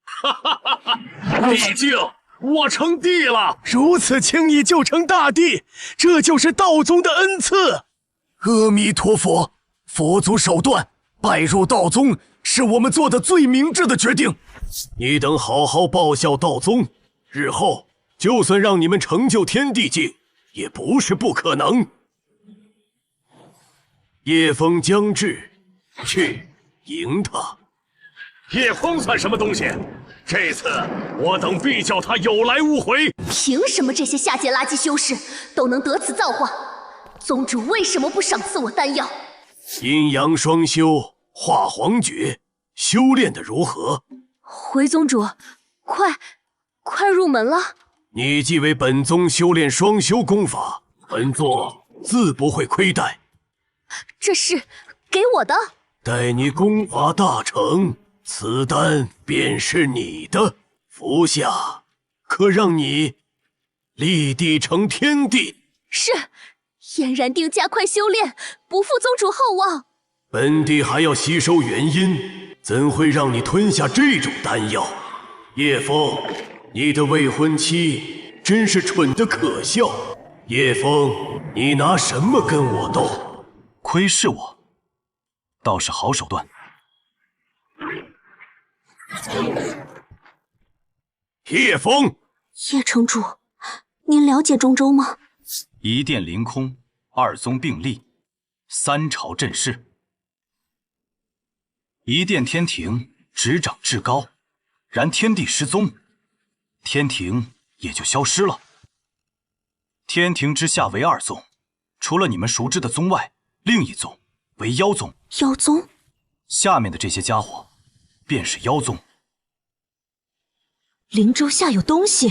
哈哈哈哈！毕竟我成帝了，如此轻易就成大帝，这就是道宗的恩赐。阿弥陀佛，佛祖手段，拜入道宗是我们做的最明智的决定。你等好好报效道宗，日后就算让你们成就天地境，也不是不可能。夜风将至，去迎他。叶枫算什么东西？这次我等必叫他有来无回。凭什么这些下界垃圾修士都能得此造化？宗主为什么不赏赐我丹药？阴阳双修，化黄诀，修炼的如何？回宗主，快入门了。你既为本宗修炼双修功法，本座自不会亏待。这是给我的。待你功法大成，此丹便是你的。服下，可让你立地成天地。是，嫣然定加快修炼，不负宗主厚望。本帝还要吸收元阴，怎会让你吞下这种丹药？叶枫，你的未婚妻真是蠢得可笑。叶枫，你拿什么跟我斗？窥视我，倒是好手段。叶枫，叶城主，您了解中州吗？一殿凌空，二宗并立，三朝震世。一殿天庭执掌至高，然天地失踪，天庭也就消失了。天庭之下为二宗，除了你们熟知的宗外，另一宗为妖宗。妖宗？下面的这些家伙，便是妖宗。灵州下有东西。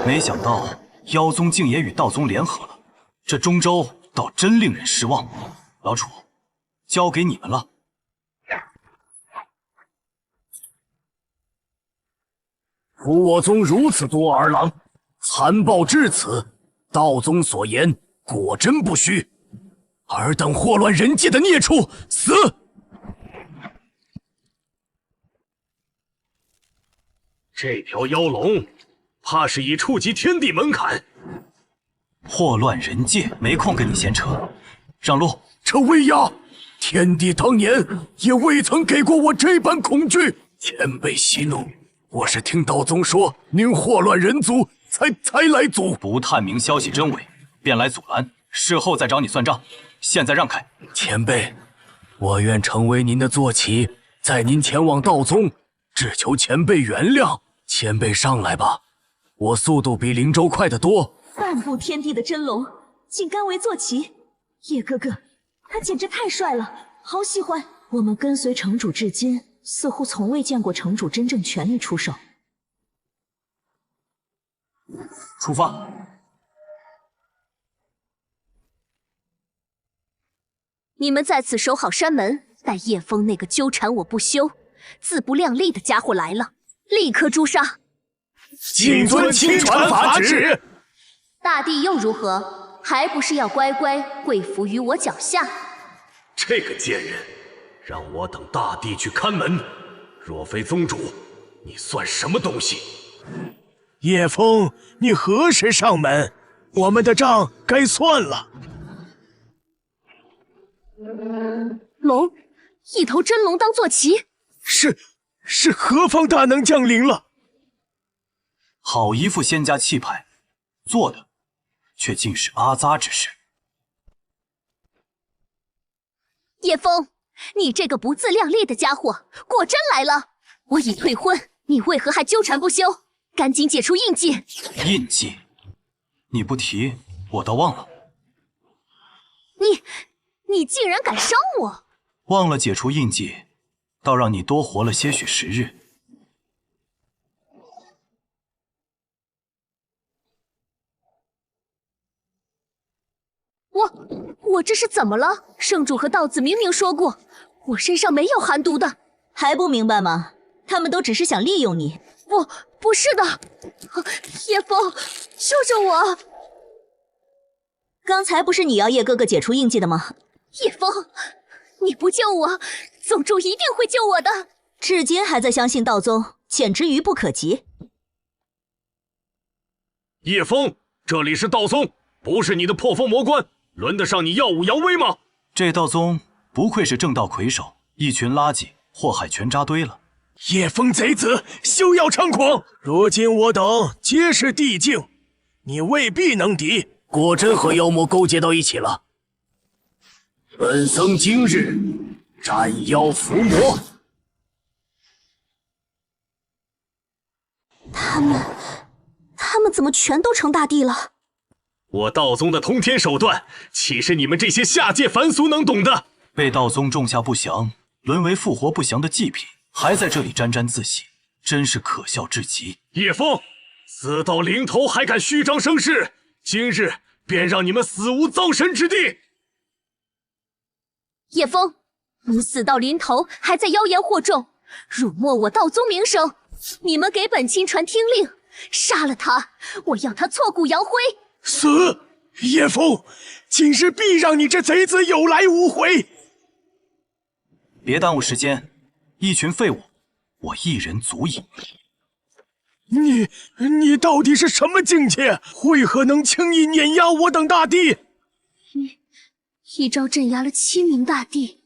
没想到妖宗竟也与道宗联合了，这中州倒真令人失望。老楚，交给你们了。负我宗如此多儿郎，残暴至此，道宗所言果真不虚。尔等祸乱人界的孽畜，死！这条妖龙，怕是已触及天地门槛。祸乱人界，没空跟你闲扯，让路。这威压，天帝当年也未曾给过我这般恐惧。前辈息怒，我是听道宗说您祸乱人族，才来阻。不探明消息真伪，便来阻拦，事后再找你算账。现在让开。前辈，我愿成为您的坐骑，载您前往道宗，只求前辈原谅。前辈上来吧，我速度比灵州快得多。半步天地的真龙，竟甘为坐骑。叶哥哥，他简直太帅了，好喜欢。我们跟随城主至今，似乎从未见过城主真正全力出手。出发。你们在此守好山门，待叶枫那个纠缠我不休、自不量力的家伙来了，立刻诛杀。谨遵亲传法旨。大帝又如何？还不是要乖乖跪伏于我脚下？这个贱人，让我等大帝去看门。若非宗主，你算什么东西？叶枫，你何时上门？我们的账该算了。龙，一头真龙当坐骑，是何方大能降临了？好一副仙家气派，做的却竟是阿扎之事。叶枫，你这个不自量力的家伙，果真来了！我已退婚，你为何还纠缠不休？赶紧解除印记！印记？你不提，我倒忘了。你竟然敢伤我！忘了解除印记，倒让你多活了些许时日。我这是怎么了？圣主和道子明明说过，我身上没有寒毒的。还不明白吗？他们都只是想利用你。不是的，叶枫，救救我！刚才不是你要叶哥哥解除印记的吗？叶枫，你不救我，宗主一定会救我的。至今还在相信道宗，简直愚不可及。叶枫，这里是道宗，不是你的破风魔关，轮得上你耀武扬威吗？这道宗不愧是正道魁首，一群垃圾祸害全扎堆了。叶枫贼子，休要猖狂！如今我等皆是帝境，你未必能敌。果真和妖魔勾结到一起了。本僧今日斩妖伏魔。他们怎么全都成大帝了？我道宗的通天手段，岂是你们这些下界凡俗能懂的？被道宗种下不祥，沦为复活不祥的祭品，还在这里沾沾自喜，真是可笑至极。叶枫，死到临头还敢虚张声势，今日便让你们死无葬身之地！叶枫，你死到临头还在妖言惑众，辱没我道宗名声，你们给本亲传听令，杀了他，我要他挫骨扬灰！死！叶枫，今日必让你这贼子有来无回！别耽误时间，一群废物，我一人足矣。你到底是什么境界？为何能轻易碾压我等大帝？一招镇压了7名大帝。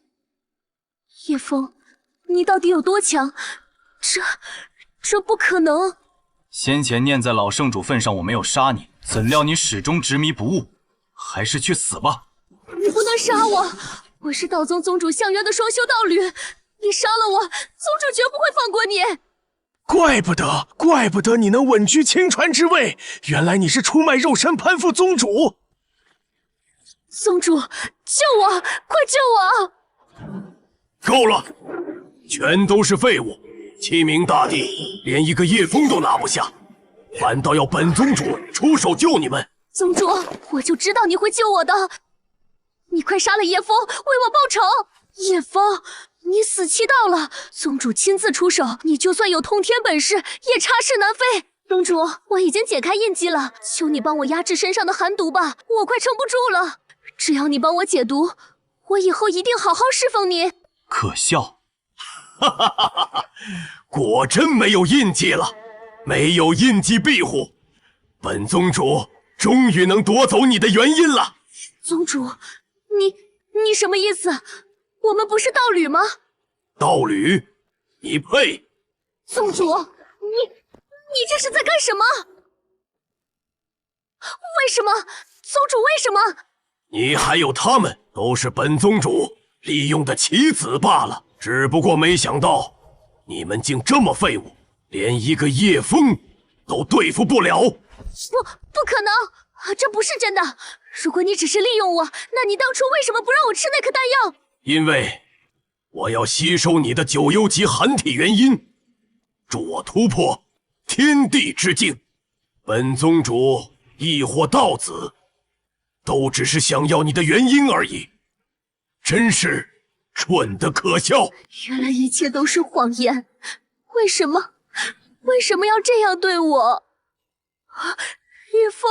叶枫，你到底有多强？这不可能！先前念在老圣主份上，我没有杀你，怎料你始终执迷不悟，还是去死吧！你不能杀我！我是道宗宗主相约的双修道侣，你杀了我，宗主绝不会放过你。怪不得你能稳居青传之位，原来你是出卖肉身攀附宗主。宗主，救我！快救我！够了，全都是废物！启明大帝连一个叶枫都拿不下，反倒要本宗主出手救你们。宗主，我就知道你会救我的。你快杀了叶枫，为我报仇！叶枫，你死期到了，宗主亲自出手，你就算有通天本事，也插翅难飞。宗主，我已经解开印记了，求你帮我压制身上的寒毒吧，我快撑不住了。只要你帮我解毒，我以后一定好好侍奉你。可笑！哈哈哈哈！果真没有印记了，没有印记庇护，本宗主终于能夺走你的元婴了。宗主，你什么意思？我们不是道侣吗？道侣？你配！宗主，你这是在干什么？为什么？宗主为什么？你还有他们都是本宗主利用的棋子罢了，只不过没想到你们竟这么废物，连一个叶枫都对付不了。不可能，这不是真的。如果你只是利用我，那你当初为什么不让我吃那颗丹药？因为我要吸收你的九幽级寒体元婴，助我突破天地之境。本宗主亦或道子，都只是想要你的元婴而已，真是蠢得可笑。原来一切都是谎言，为什么要这样对我？叶枫，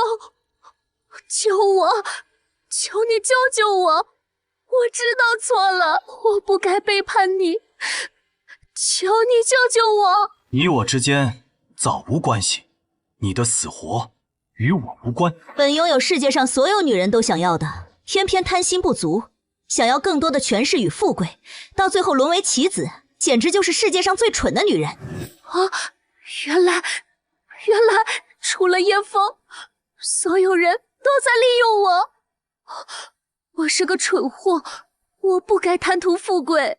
救我！求你救救我！我知道错了，我不该背叛你，求你救救我！你我之间早无关系，你的死活与我无关。本拥有世界上所有女人都想要的，偏偏贪心不足，想要更多的权势与富贵，到最后沦为棋子，简直就是世界上最蠢的女人。原来除了叶枫，所有人都在利用我。我是个蠢货，我不该贪图富贵。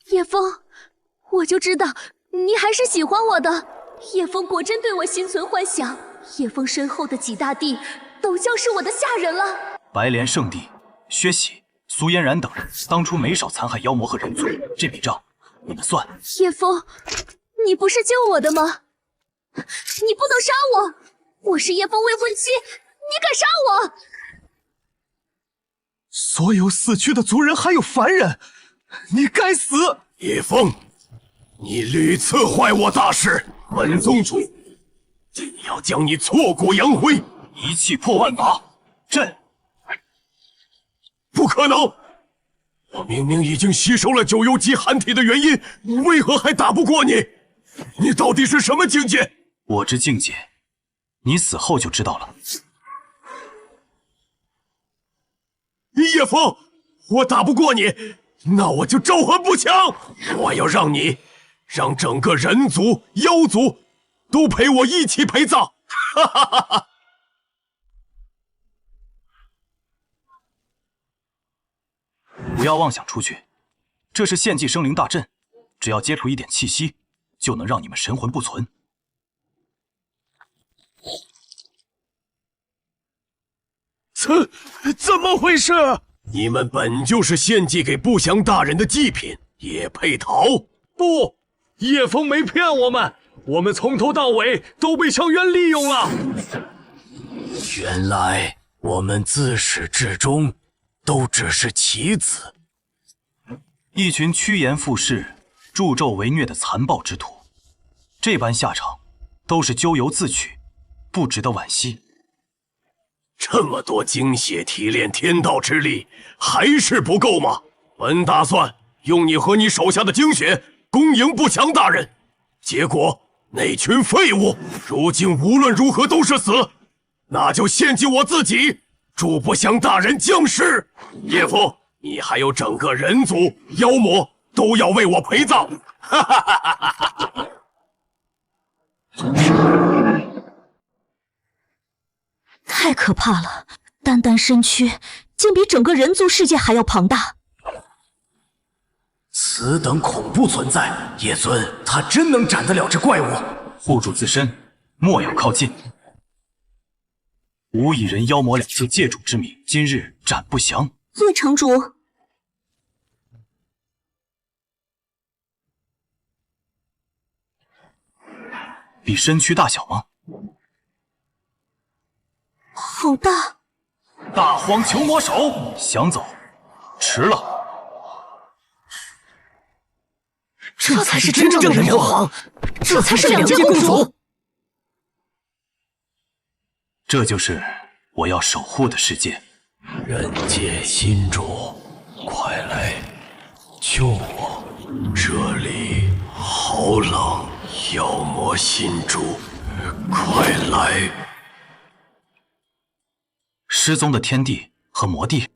叶枫，我就知道你还是喜欢我的。叶枫果真对我心存幻想，叶枫身后的几大帝都将是我的下人了。白莲圣地、薛喜、苏嫣然等人当初没少残害妖魔和人族，这笔账你们算。叶枫，你不是救我的吗？你不能杀我！我是叶枫未婚妻，你敢杀我？所有死去的族人还有凡人，你该死！叶枫，你屡次坏我大事，本宗主要将你挫骨扬灰，一气破万法。朕不可能！我明明已经吸收了九幽级寒体的元婴，为何还打不过你？你到底是什么境界？我之境界，你死后就知道了。叶枫，我打不过你，那我就招魂不强！我要让整个人族、妖族都陪我一起陪葬！哈哈哈哈！不要妄想出去，这是献祭生灵大阵，只要接触一点气息，就能让你们神魂不存。怎么回事？你们本就是献祭给不祥大人的祭品，也配逃？不，叶枫没骗我们，我们从头到尾都被香渊利用了。原来我们自始至终都只是棋子，一群趋炎附势、助纣为虐的残暴之徒，这般下场都是咎由自取，不值得惋惜。这么多精血提炼天道之力，还是不够吗？本打算用你和你手下的精血恭迎不祥大人，结果那群废物如今无论如何都是死，那就献祭我自己，助不祥大人降世。叶枫，你还有整个人族、妖魔都要为我陪葬。哈哈哈哈哈！太可怕了，单单身躯竟比整个人族世界还要庞大。此等恐怖存在，叶尊他真能斩得了这怪物？护住自身，莫要靠近。吾以人妖魔两界界主之名，今日斩不降。叶城主，比身躯大小吗？好大！大荒囚魔手，想走，迟了。这才是真正的人皇，这才是两界共主。这就是我要守护的世界。人界新主，快来救我！这里好冷，妖魔新主，快来！失踪的天帝和魔帝